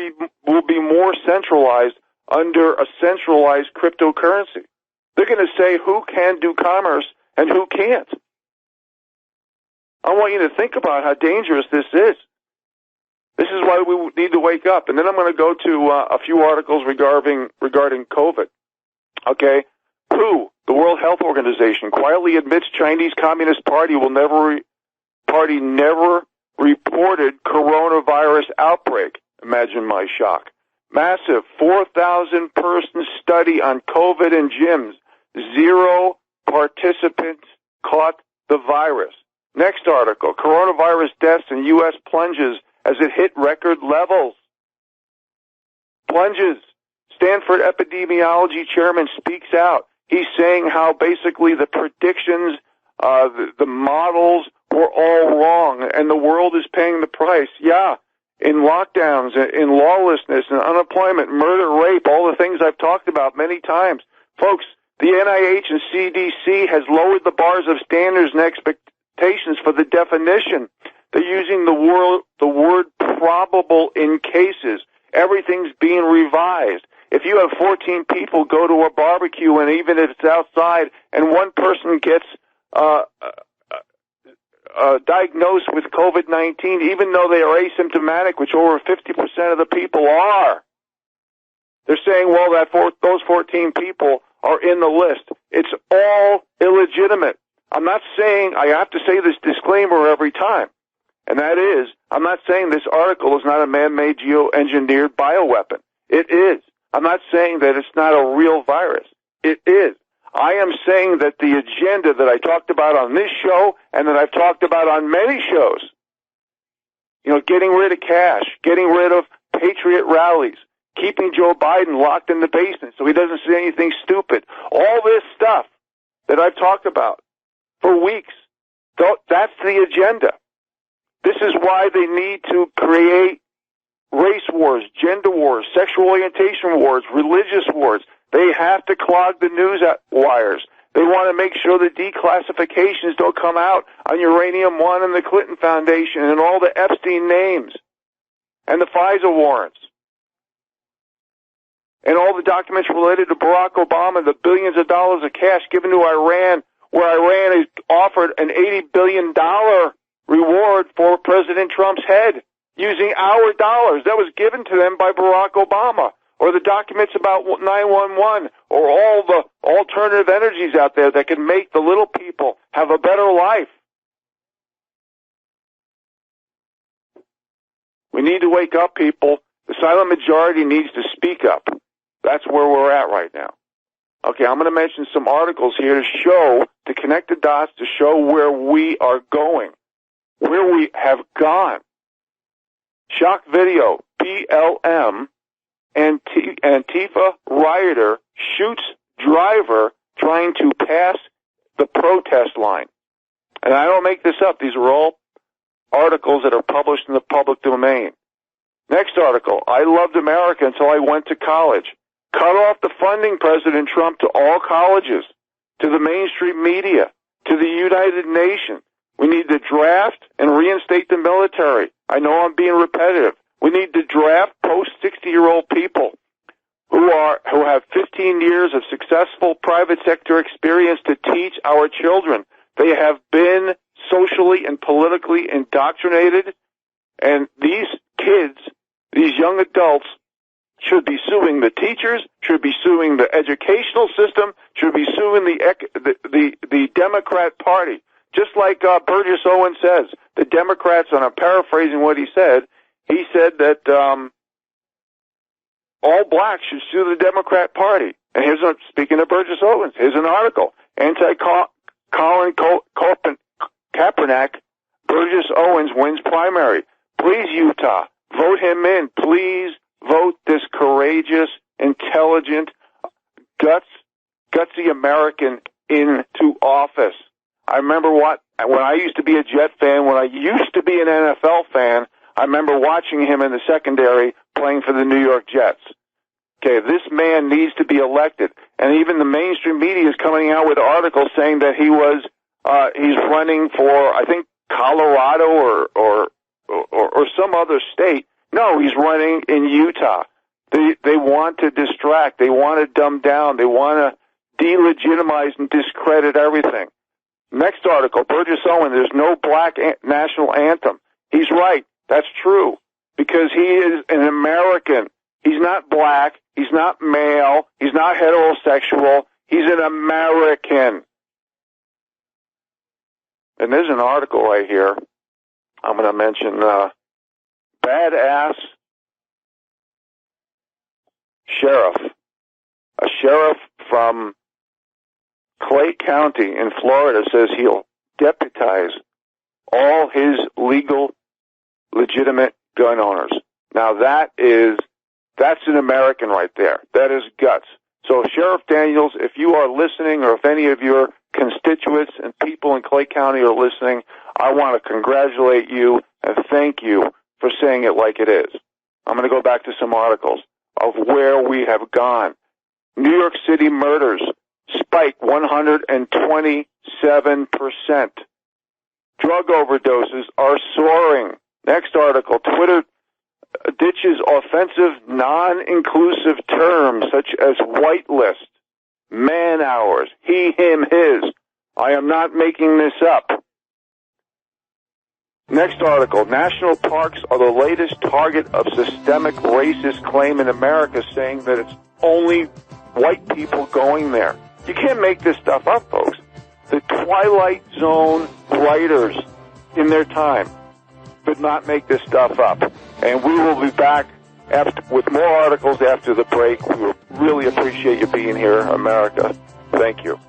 will be more centralized under a centralized cryptocurrency. They're going to say who can do commerce and who can't. I want you to think about how dangerous this is. This is why we need to wake up. And then I'm going to go to a few articles regarding COVID. Okay? WHO, the World Health Organization, quietly admits Chinese Communist Party never reported coronavirus outbreak. Imagine my shock. Massive 4,000-person study on COVID in gyms. 0 participants caught the virus. Next article, coronavirus deaths in U.S. plunges as it hit record levels. Plunges. Stanford epidemiology chairman speaks out. He's saying how basically the predictions, the models were all wrong, and the world is paying the price. Yeah, in lockdowns, in lawlessness, and unemployment, murder, rape, all the things I've talked about many times. Folks, the NIH and CDC has lowered the bars of standards and expectations for the definition. They're using the word probable in cases. Everything's being revised. If you have 14 people go to a barbecue, and even if it's outside, and one person gets diagnosed with COVID-19, even though they are asymptomatic, which over 50% of the people are, they're saying, well, those 14 people are in the list. It's all illegitimate. I'm not saying, I have to say this disclaimer every time, and that is, I'm not saying this article is not a man-made geoengineered bioweapon. It is. I'm not saying that it's not a real virus. It is. I am saying that the agenda that I talked about on this show and that I've talked about on many shows, getting rid of cash, getting rid of patriot rallies, keeping Joe Biden locked in the basement so he doesn't say anything stupid, all this stuff that I've talked about for weeks, that's the agenda. This is why they need to create race wars, gender wars, sexual orientation wars, religious wars. They have to clog the news wires. They want to make sure the declassifications don't come out on Uranium 1 and the Clinton Foundation and all the Epstein names and the Fisa warrants and all the documents related to Barack Obama, the billions of dollars of cash given to Iran, where Iran has offered an $80 billion reward for President Trump's head using our dollars that was given to them by Barack Obama, or the documents about 911, or all the alternative energies out there that can make the little people have a better life. We need to wake up, people. The silent majority needs to speak up. That's where we're at right now. Okay, I'm going to mention some articles here to connect the dots, to show where we are going, where we have gone. Shock video, BLM, Antifa rioter shoots driver trying to pass the protest line. And I don't make this up. These are all articles that are published in the public domain. Next article, I loved America until I went to college. Cut off the funding, President Trump, to all colleges, to the mainstream media, to the United Nations. We need to draft and reinstate the military. I know I'm being repetitive. We need to draft post-60-year-old people who have 15 years of successful private sector experience to teach our children. They have been socially and politically indoctrinated, and these kids, these young adults, should be suing the teachers, should be suing the educational system, should be suing the Democrat Party. Just like Burgess Owen says, the Democrats, and I'm paraphrasing what he said that all blacks should sue the Democrat Party. And speaking of Burgess Owens, here's an article. Colin Kaepernick, Burgess Owens wins primary. Please, Utah, vote him in. Please vote this courageous, intelligent, gutsy American into office. I remember when I used to be a Jet fan, when I used to be an NFL fan, I remember watching him in the secondary playing for the New York Jets. Okay, this man needs to be elected. And even the mainstream media is coming out with articles saying that he's running for, I think, Colorado or some other state. No, he's running in Utah. They want to distract. They want to dumb down. They want to delegitimize and discredit everything. Next article, Burgess Owen, there's no black national anthem. He's right. That's true. Because he is an American. He's not black. He's not male. He's not heterosexual. He's an American. And there's an article right here. I'm going to mention badass sheriff. A sheriff from Clay County in Florida says he'll deputize all his legal, legitimate gun owners. Now that's an American right there. That is guts. So Sheriff Daniels, if you are listening, or if any of your constituents and people in Clay County are listening, I want to congratulate you and thank you for saying it like it is. I'm going to go back to some articles of where we have gone. New York City murders spiked 127%. Drug overdoses are soaring. Next article, Twitter ditches offensive, non-inclusive terms such as whitelist, man hours, he, him, his. I am not making this up. Next article, national parks are the latest target of systemic racist claim in America, saying that it's only white people going there. You can't make this stuff up, folks. The Twilight Zone writers in their time could not make this stuff up. And we will be back with more articles after the break. We really appreciate you being here, America. Thank you.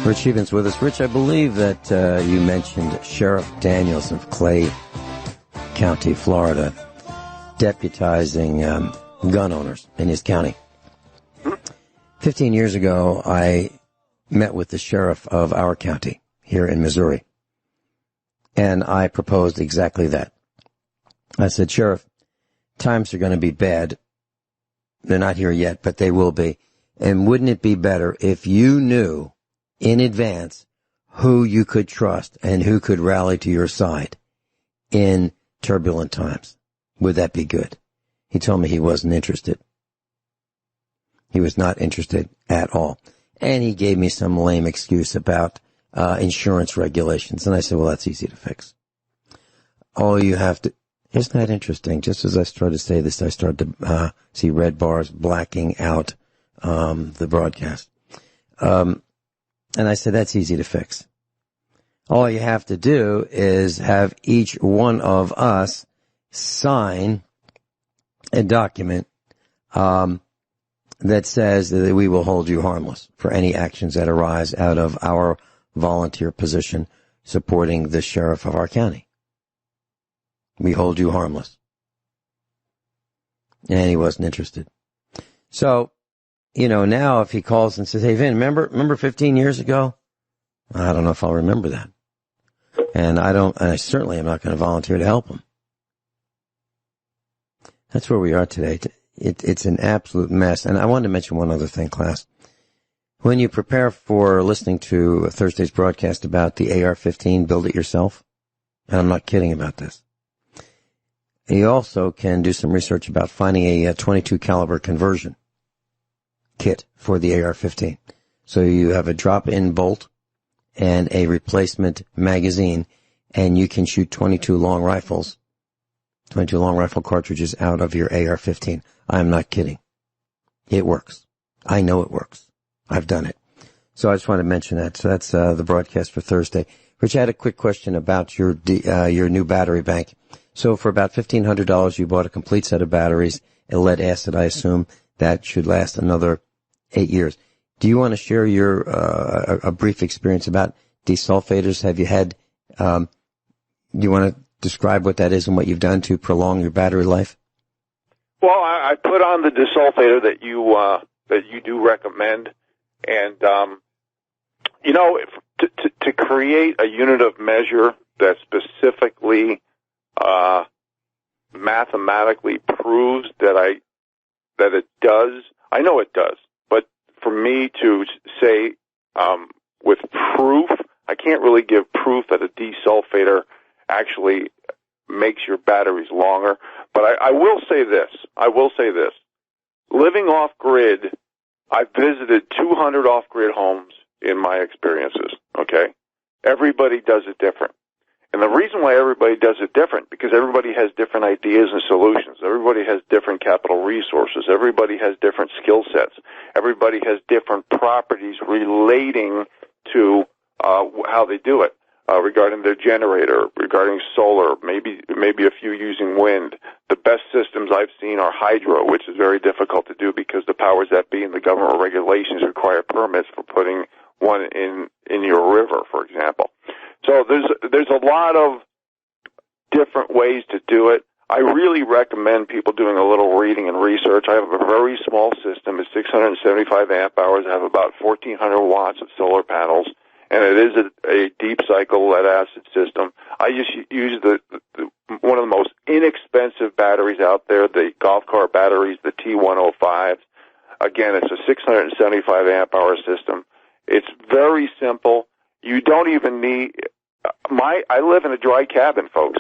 Rich Scheben's with us. Rich, I believe that you mentioned Sheriff Daniels of Clay County, Florida, deputizing gun owners in his county. 15 years ago, I met with the sheriff of our county here in Missouri, and I proposed exactly that. I said, Sheriff, times are going to be bad. They're not here yet, but they will be. And wouldn't it be better if you knew in advance who you could trust and who could rally to your side in turbulent times? Would that be good? He told me he wasn't interested. He was not interested at all. And he gave me some lame excuse about insurance regulations. And I said, well, that's easy to fix. All you have to... Isn't that interesting? Just as I started to say this, I started to see red bars blacking out the broadcast. And I said, that's easy to fix. All you have to do is have each one of us sign a document that says that we will hold you harmless for any actions that arise out of our volunteer position supporting the sheriff of our county. We hold you harmless. And he wasn't interested. So, now if he calls and says, hey, Vin, remember 15 years ago? I don't know if I'll remember that. And I certainly am not going to volunteer to help him. That's where we are today. It's an absolute mess. And I wanted to mention one other thing, class. When you prepare for listening to Thursday's broadcast about the AR-15, build it yourself. And I'm not kidding about this. You also can do some research about finding a 22 caliber conversion kit for the AR-15. So you have a drop-in bolt and a replacement magazine, and you can shoot 22 long rifle cartridges out of your AR-15. I'm not kidding. It works. I know it works. I've done it. So I just want to mention that. So that's the broadcast for Thursday. Rich, I had a quick question about your new battery bank. So for about $1,500, you bought a complete set of batteries, a lead acid, I assume, that should last another 8 years. Do you want to share your a brief experience about desulfators? Have you had? Do you want to describe what that is and what you've done to prolong your battery life? Well, I put on the desulfator that you do recommend, and to create a unit of measure that specifically mathematically proves that I that it does. I know it does, but for me to say with proof, I can't really give proof that a desulfator actually makes your batteries longer. But I will say this. Living off-grid, I've visited 200 off-grid homes in my experiences, okay? Everybody does it different. And the reason why everybody does it different, because everybody has different ideas and solutions. Everybody has different capital resources. Everybody has different skill sets. Everybody has different properties relating to how they do it, regarding their generator, regarding solar, maybe a few using wind. The best systems I've seen are hydro, which is very difficult to do because the powers that be and the government regulations require permits for putting one in your river, for example. So there's a lot of different ways to do it. I really recommend people doing a little reading and research. I have a very small system. It's 675 amp hours. I have about 1,400 watts of solar panels, and it is a deep cycle lead acid system. I just use one of the most inexpensive batteries out there, the golf cart batteries, the T105s. Again, it's a 675 amp hour system. It's very simple. You don't even need I live in a dry cabin, folks.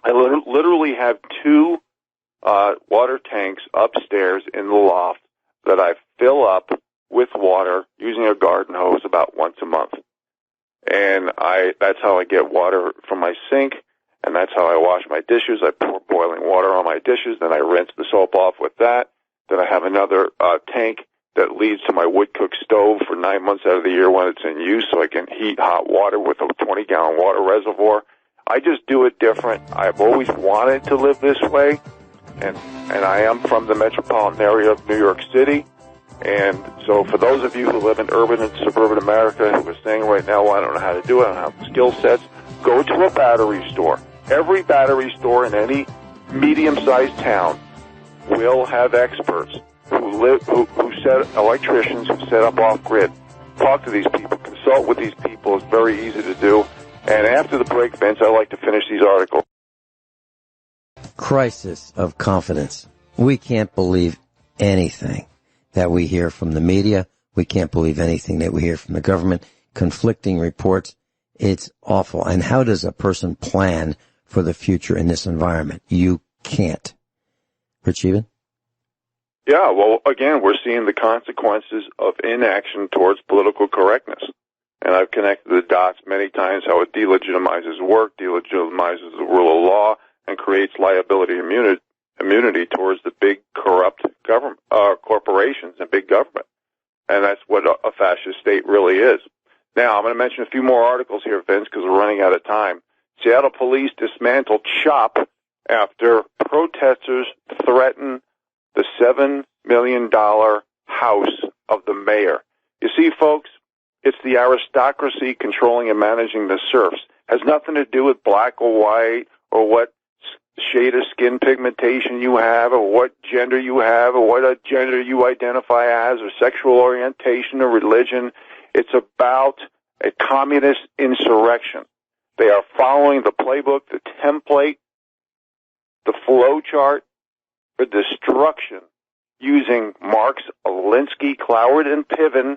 I literally have 2 water tanks upstairs in the loft that I fill up with water using a garden hose about once a month. And that's how I get water from my sink, and that's how I wash my dishes. I pour boiling water on my dishes, then I rinse the soap off with that. Then I have another tank that leads to my wood-cooked stove for 9 months out of the year when it's in use, so I can heat hot water with a 20-gallon water reservoir. I just do it different. I've always wanted to live this way, and I am from the metropolitan area of New York City. And so for those of you who live in urban and suburban America who are saying right now, well, I don't know how to do it, I don't have the skill sets, go to a battery store. Every battery store in any medium-sized town will have experts electricians who set up off-grid. Talk to these people. Consult with these people. It's very easy to do. And after the break, Vince, I like to finish these articles. Crisis of confidence. We can't believe anything that we hear from the media. We can't believe anything that we hear from the government. Conflicting reports. It's awful. And how does a person plan for the future in this environment? You can't. Rich Scheben? Yeah, well, again, we're seeing the consequences of inaction towards political correctness. And I've connected the dots many times how it delegitimizes work, delegitimizes the rule of law, and creates liability immunity towards the big corrupt government, corporations and big government. And that's what a fascist state really is. Now, I'm going to mention a few more articles here, Vince, because we're running out of time. Seattle police dismantled shop after protesters threaten the $7 million house of the mayor. You see, folks, it's the aristocracy controlling and managing the serfs. Has nothing to do with black or white or what shade of skin pigmentation you have or what gender you have or what gender you identify as or sexual orientation or religion. It's about a communist insurrection. They are following the playbook, the template, the flow chart for destruction using Marx, Alinsky, Cloward, and Piven,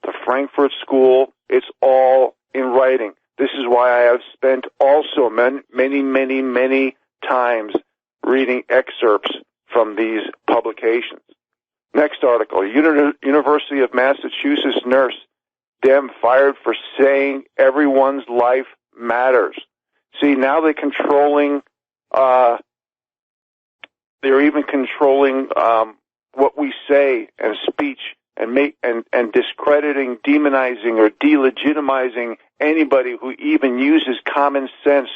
the Frankfurt School. It's all in writing. This is why I have spent also many times reading excerpts from these publications. Next article, University of Massachusetts nurse, Dem fired for saying everyone's life matters. See, now they're controlling, they're even controlling what we say and speech and discrediting, demonizing, or delegitimizing anybody who even uses common sense,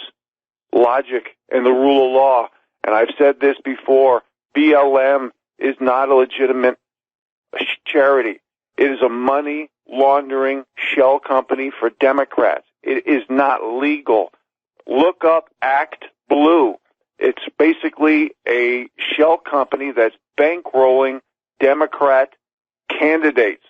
logic, and the rule of law. And I've said this before, BLM is not a legitimate charity. It is a money laundering shell company for Democrats. It is not legal. Look up Act Blue. It's basically a shell company that's bankrolling Democrat candidates.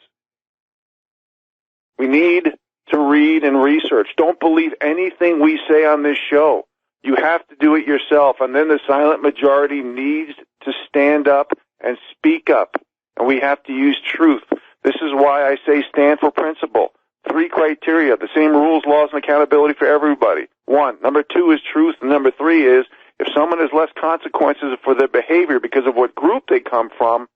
We need to read and research. Don't believe anything we say on this show. You have to do it yourself, and then the silent majority needs to stand up and speak up, and we have to use truth. This is why I say stand for principle. 3 criteria, the same rules, laws, and accountability for everybody. 1. Number 2 is truth, and number 3 is if someone has less consequences for their behavior because of what group they come from,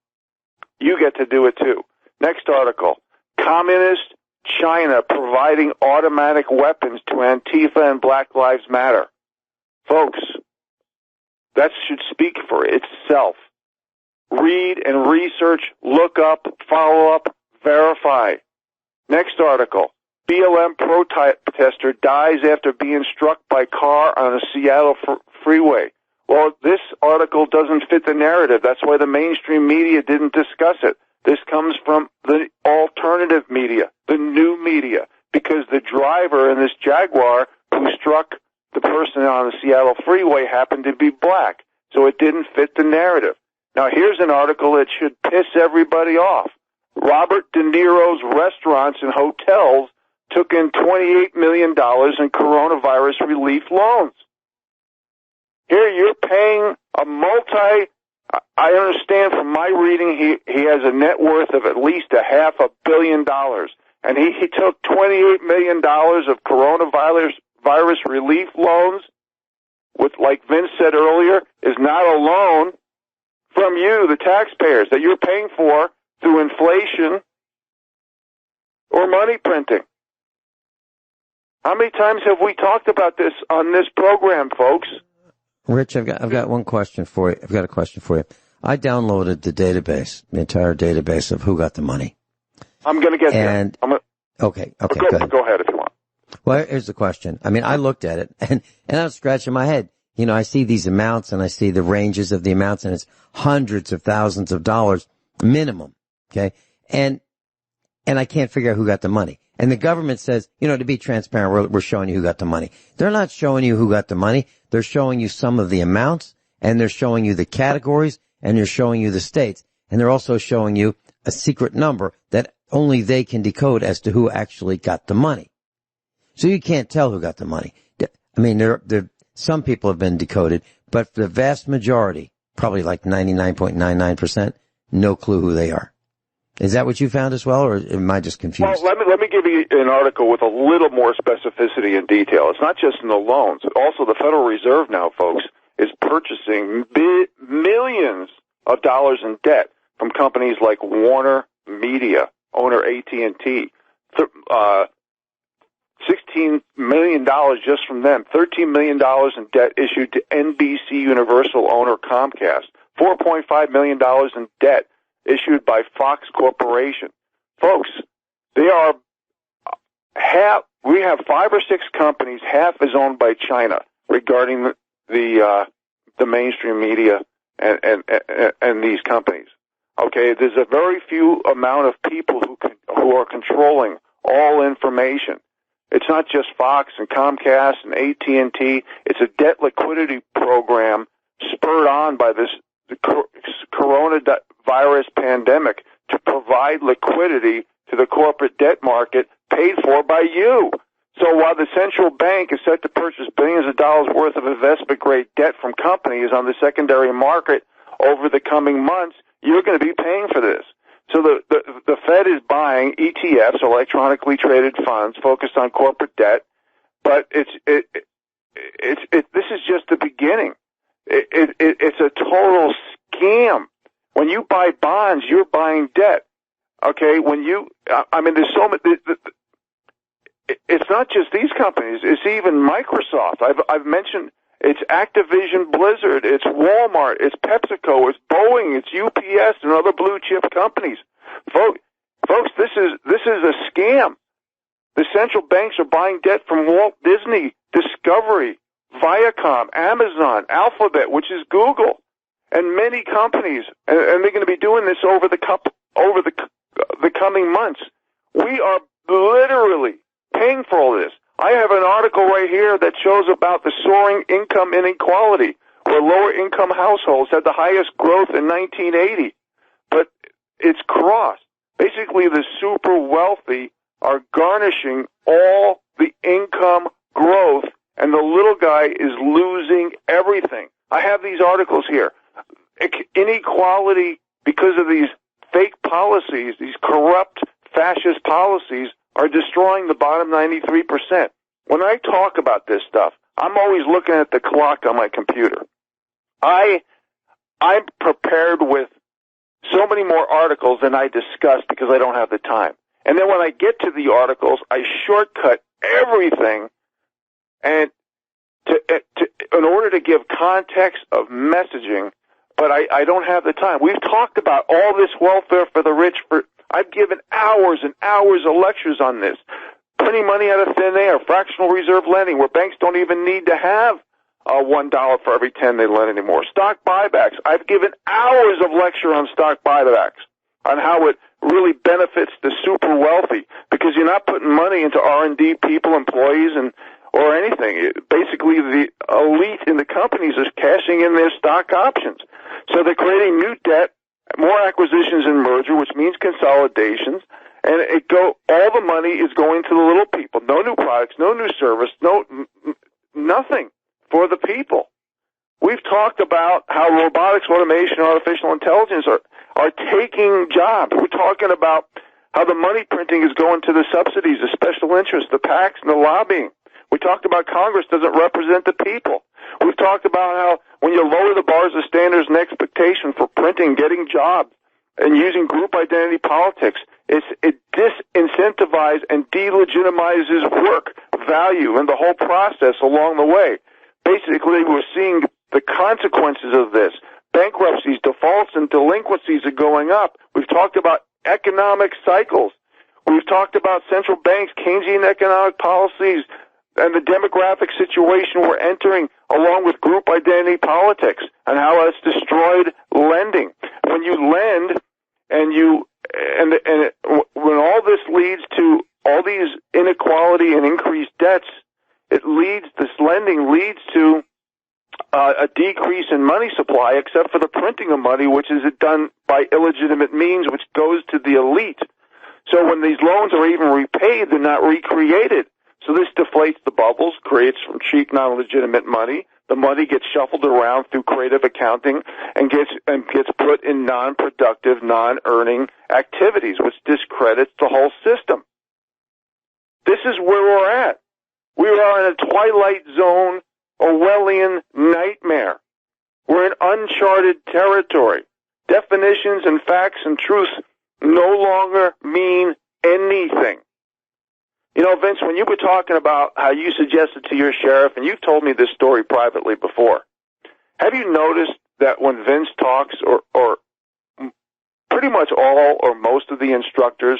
you get to do it too. Next article. Communist China providing automatic weapons to Antifa and Black Lives Matter. Folks, that should speak for itself. Read and research, look up, follow up, verify. Next article. BLM protester dies after being struck by car on a Seattle freeway. Well, this article doesn't fit the narrative. That's why the mainstream media didn't discuss it. This comes from the alternative media, the new media, because the driver in this Jaguar who struck the person on the Seattle freeway happened to be black, so it didn't fit the narrative. Now, here's an article that should piss everybody off. Robert De Niro's restaurants and hotels took in $28 million in coronavirus relief loans. Here you're paying I understand from my reading he has a net worth of at least $500 million, and he took $28 million of coronavirus relief loans, which, like Vince said earlier, is not a loan from you, the taxpayers, that you're paying for through inflation or money printing. How many times have we talked about this on this program, folks? Rich, I've got one question for you. I've got a question for you. I downloaded the database, the entire database of who got the money. I'm going to get there. Okay, go ahead if you want. Well, here's the question. I mean, I looked at it and I was scratching my head. You know, I see these amounts and I see the ranges of the amounts, and it's hundreds of thousands of dollars minimum. Okay. And I can't figure out who got the money. And the government says, you know, to be transparent, we're showing you who got the money. They're not showing you who got the money. They're showing you some of the amounts, and they're showing you the categories, and they're showing you the states. And they're also showing you a secret number that only they can decode as to who actually got the money. So you can't tell who got the money. I mean, some people have been decoded, but for the vast majority, probably like 99.99%, no clue who they are. Is that what you found as well, or am I just confused? Well, let me give you an article with a little more specificity and detail. It's not just in the loans. Also, the Federal Reserve now, folks, is purchasing millions of dollars in debt from companies like Warner Media, owner AT&T, $16 million just from them, $13 million in debt issued to NBC Universal owner Comcast, $4.5 million in debt issued by Fox Corporation. Folks, we have 5 or 6 companies, half is owned by China, regarding the mainstream media and these companies. Okay, there's a very few amount of people who are controlling all information. It's not just Fox and Comcast and AT&T. It's a debt liquidity program spurred on by the coronavirus pandemic to provide liquidity to the corporate debt market paid for by you. So while the central bank is set to purchase billions of dollars worth of investment-grade debt from companies on the secondary market over the coming months, you're going to be paying for this. So the Fed is buying ETFs, electronically traded funds, focused on corporate debt, but this is just the beginning. It's a total scam. When you buy bonds, you're buying debt. Okay, there's so many. It's not just these companies. It's even Microsoft. I've mentioned. It's Activision Blizzard, it's Walmart, it's PepsiCo, it's Boeing, it's UPS, and other blue chip companies. Folks, this is a scam. The central banks are buying debt from Walt Disney, Discovery, Viacom, Amazon, Alphabet, which is Google, and many companies, and they're going to be doing this over the coming months. We are literally paying for all this. I have an article right here that shows about the soaring income inequality, where lower-income households had the highest growth in 1980. But it's crossed. Basically, the super wealthy are garnishing all the income growth, and the little guy is losing everything. I have these articles here. inequality because of these fake policies, these corrupt fascist policies, are destroying the bottom 93%. When I talk about this stuff, I'm always looking at the clock on my computer. I'm prepared with so many more articles than I discuss because I don't have the time. And then when I get to the articles, I shortcut everything and in order to give context of messaging, but I don't have the time. We've talked about all this welfare for the rich. I've given hours and hours of lectures on this. Printing money out of thin air, fractional reserve lending, where banks don't even need to have $1 for every 10 they lend anymore. Stock buybacks. I've given hours of lecture on stock buybacks, on how it really benefits the super wealthy, because you're not putting money into R&D people, employees, or anything. Basically, the elite in the companies is cashing in their stock options. So they're creating new debt, more acquisitions and merger, which means consolidations, and all the money is going to the little people. No new products, no new service, nothing for the people. We've talked about how robotics, automation, artificial intelligence are taking jobs. We're talking about how the money printing is going to the subsidies, the special interests, the PACs, and the lobbying. We talked about Congress doesn't represent the people. We've talked about how when you lower the bars of standards and expectation for printing, getting jobs, and using group identity politics, it disincentivizes and delegitimizes work, value, and the whole process along the way. Basically, we're seeing the consequences of this. Bankruptcies, defaults, and delinquencies are going up. We've talked about economic cycles. We've talked about central banks, Keynesian economic policies, and the demographic situation we're entering, along with group identity politics, and how it's destroyed lending. When you lend, when all this leads to all these inequality and increased debts, this lending leads to a decrease in money supply, except for the printing of money, which is done by illegitimate means, which goes to the elite. So when these loans are even repaid, they're not recreated. So this deflates the bubbles, creates from cheap, non-legitimate money. The money gets shuffled around through creative accounting and gets put in non-productive, non-earning activities, which discredits the whole system. This is where we're at. We are in a twilight zone, Orwellian nightmare. We're in uncharted territory. Definitions and facts and truths no longer mean anything. You know, Vince, when you were talking about how you suggested to your sheriff, and you've told me this story privately before, have you noticed that when Vince talks, or pretty much all or most of the instructors,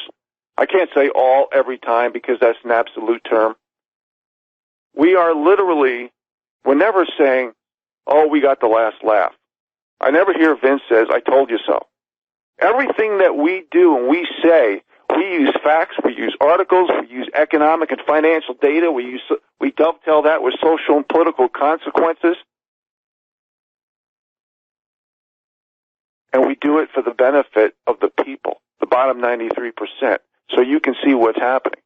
I can't say all every time because that's an absolute term, we're never saying, oh, we got the last laugh. I never hear Vince says, I told you so. Everything that we do and we say, we use facts, we use articles, we use economic and financial data, we dovetail that with social and political consequences, and we do it for the benefit of the people, the bottom 93%, so you can see what's happening.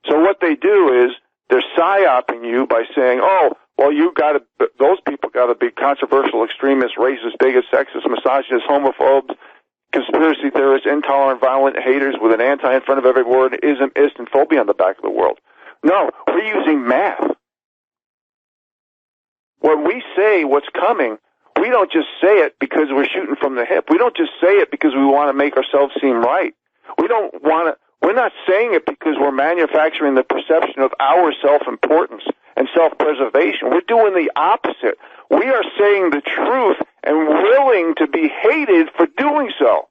So what they do is they're psyoping you by saying, oh, well, those people got to be controversial, extremists, racist, bigots, sexist, misogynists, homophobes, conspiracy theorists, intolerant, violent haters with an anti in front of every word, ism, ist, and phobia on the back of the world. No, we're using math. When we say what's coming, we don't just say it because we're shooting from the hip. We don't just say it because we want to make ourselves seem right. We're not saying it because we're manufacturing the perception of our self-importance and self-preservation. We're doing the opposite. We are saying the truth and willing to be hated for doing so.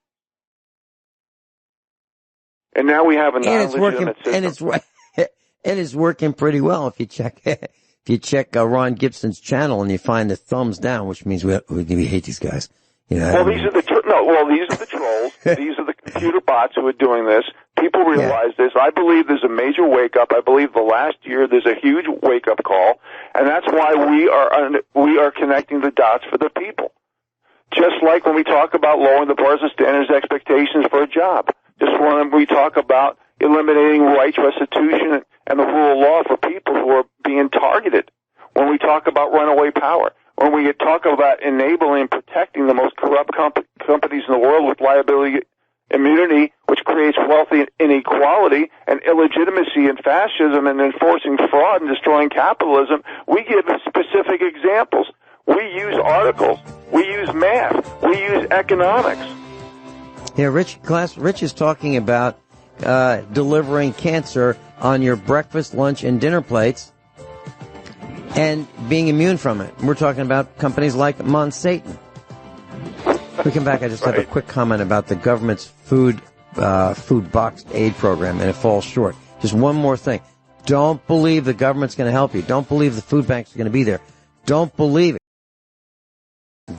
And now we have a non-legitimate system. And it's working pretty well. If you check Ron Gibson's channel and you find the thumbs down, which means we hate these guys. You know, these are the trolls. These are the computer bots who are doing this. People realize this. I believe there's a major wake-up. I believe the last year there's a huge wake-up call, and that's why we are connecting the dots for the people. Just like when we talk about lowering the bars of standards expectations for a job. Just when we talk about eliminating rights restitution and the rule of law for people who are being targeted. When we talk about runaway power. when we talk about enabling and protecting the most corrupt companies in the world with liability immunity, which creates wealth inequality and illegitimacy and fascism and enforcing fraud and destroying capitalism, we give specific examples. We use articles. We use math. We use economics. Yeah, Rich is talking about delivering cancer on your breakfast, lunch, and dinner plates and being immune from it. We're talking about companies like Monsanto. We come back. I just have a quick comment about the government's food boxed aid program, and it falls short. Just one more thing. Don't believe the government's going to help you. Don't believe the food banks are going to be there. Don't believe it.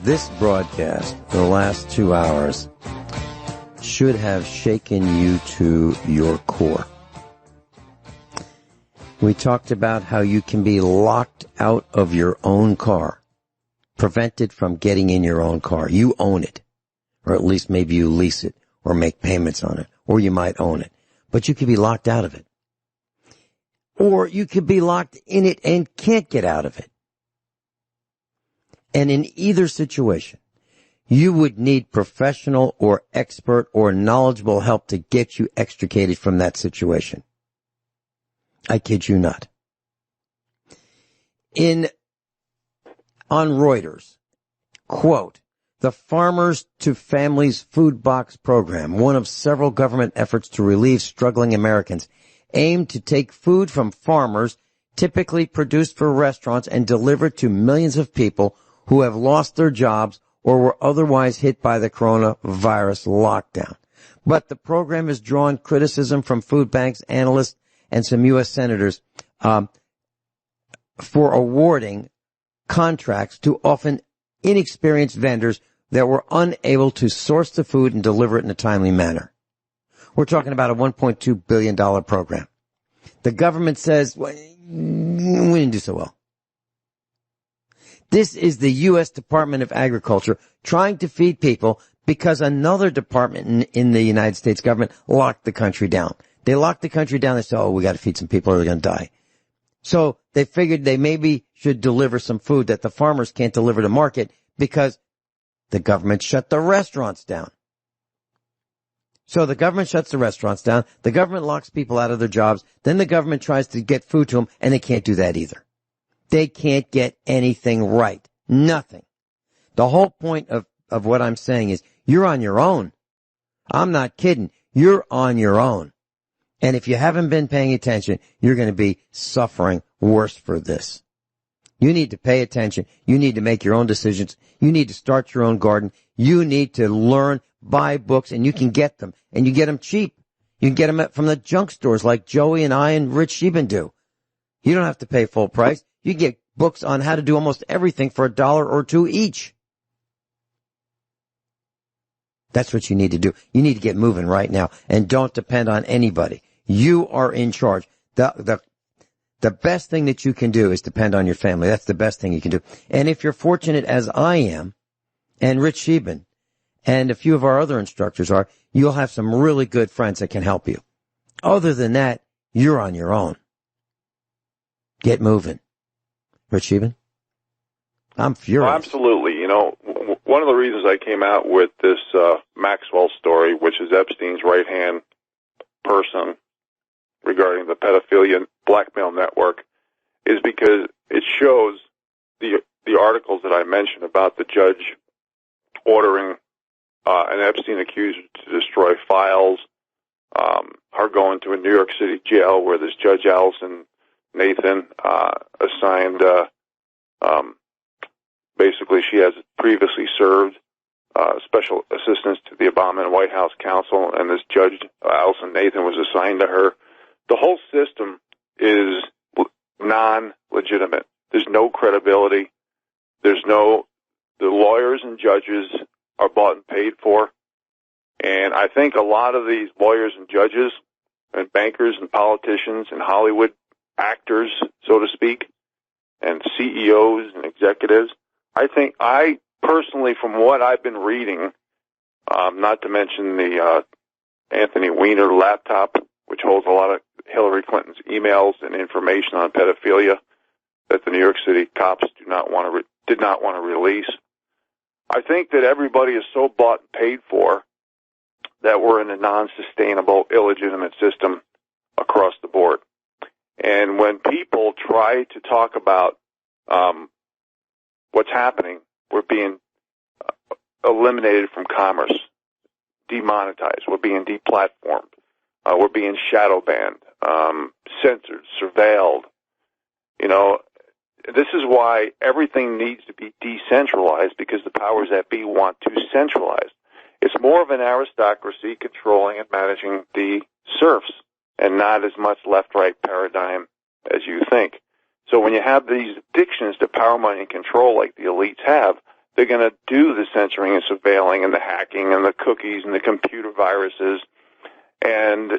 This broadcast, for the last 2 hours, should have shaken you to your core. We talked about how you can be locked out of your own car, prevented from getting in your own car. You own it, or at least maybe you lease it or make payments on it, or you might own it, but you could be locked out of it. Or you could be locked in it and can't get out of it. And in either situation, you would need professional or expert or knowledgeable help to get you extricated from that situation. I kid you not. On Reuters, quote, the Farmers to Families Food Box Program, one of several government efforts to relieve struggling Americans, aimed to take food from farmers typically produced for restaurants and delivered to millions of people who have lost their jobs or were otherwise hit by the coronavirus lockdown. But the program has drawn criticism from food banks, analysts, and some U.S. senators for awarding contracts to often inexperienced vendors that were unable to source the food and deliver it in a timely manner. We're talking about a $1.2 billion program. The government says, well, we didn't do so well. This is the U.S. Department of Agriculture trying to feed people because another department in the United States government locked the country down. They locked the country down. They said, we got to feed some people or they're going to die. So they figured they maybe should deliver some food that the farmers can't deliver to market because the government shut the restaurants down. So the government shuts the restaurants down. The government locks people out of their jobs. Then the government tries to get food to them, and they can't do that either. They can't get anything right. Nothing. The whole point of what I'm saying is you're on your own. I'm not kidding. You're on your own. And if you haven't been paying attention, you're going to be suffering worse for this. You need to pay attention. You need to make your own decisions. You need to start your own garden. You need to learn, buy books, and you can get them. And you get them cheap. You can get them from the junk stores like Joey and I and Rich Scheben do. You don't have to pay full price. You get books on how to do almost everything for $1 or $2 each. That's what you need to do. You need to get moving right now and don't depend on anybody. You are in charge. The best thing that you can do is depend on your family. That's the best thing you can do. And if you're fortunate as I am, and Rich Scheben, and a few of our other instructors are, you'll have some really good friends that can help you. Other than that, you're on your own. Get moving. Rich Scheben? I'm furious. Well, absolutely. You know, one of the reasons I came out with this Maxwell story, which is Epstein's right-hand person regarding the pedophilia blackmail network, is because it shows the articles that I mentioned about the judge ordering an Epstein accuser to destroy files, her going to a New York City jail where this Judge Allison Nathan assigned, basically she has previously served special assistance to the Obama and White House counsel, and this Judge Allison Nathan was assigned to her. The whole system is non-legitimate. There's no credibility. The lawyers and judges are bought and paid for. And I think a lot of these lawyers and judges and bankers and politicians and Hollywood actors, so to speak, and CEOs and executives, I personally, from what I've been reading, not to mention the Anthony Weiner laptop, which holds a lot of Hillary Clinton's emails and information on pedophilia that the New York City cops do not want to did not want to release. I think that everybody is so bought and paid for that we're in a non-sustainable, illegitimate system across the board. And when people try to talk about what's happening, we're being eliminated from commerce, demonetized, we're being deplatformed, we're being shadow banned, censored, surveilled. This is why everything needs to be decentralized, because the powers that be want to centralize. It's more of an aristocracy controlling and managing the serfs, and not as much left-right paradigm as you think. So when you have these addictions to power, money, and control like the elites have, they're going to do the censoring and surveilling and the hacking and the cookies and the computer viruses. And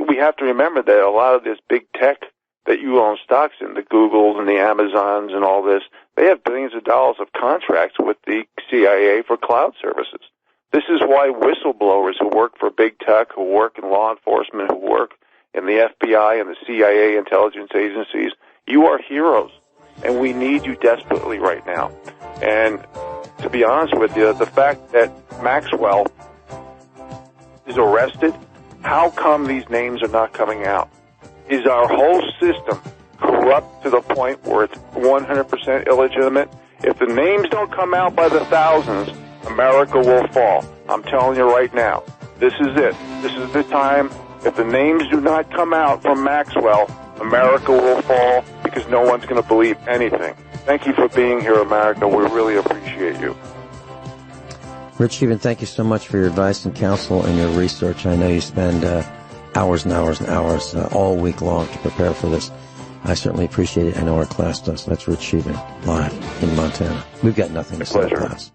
we have to remember that a lot of this big tech that you own stocks in, the Googles and the Amazons and all this, they have billions of dollars of contracts with the CIA for cloud services. This is why whistleblowers who work for big tech, who work in law enforcement, who work in the FBI and the CIA intelligence agencies, you are heroes, and we need you desperately right now. And to be honest with you, the fact that Maxwell is arrested, how come these names are not coming out? Is our whole system corrupt to the point where it's 100% illegitimate? If the names don't come out by the thousands, America will fall. I'm telling you right now. This is it. This is the time. If the names do not come out from Maxwell, America will fall, because no one's going to believe anything. Thank you for being here, America. We really appreciate you. Rich Scheben, thank you so much for your advice and counsel and your research. I know you spend hours and hours and hours all week long to prepare for this. I certainly appreciate it. I know our class does. That's Rich Scheben, live in Montana. We've got nothing to say, class.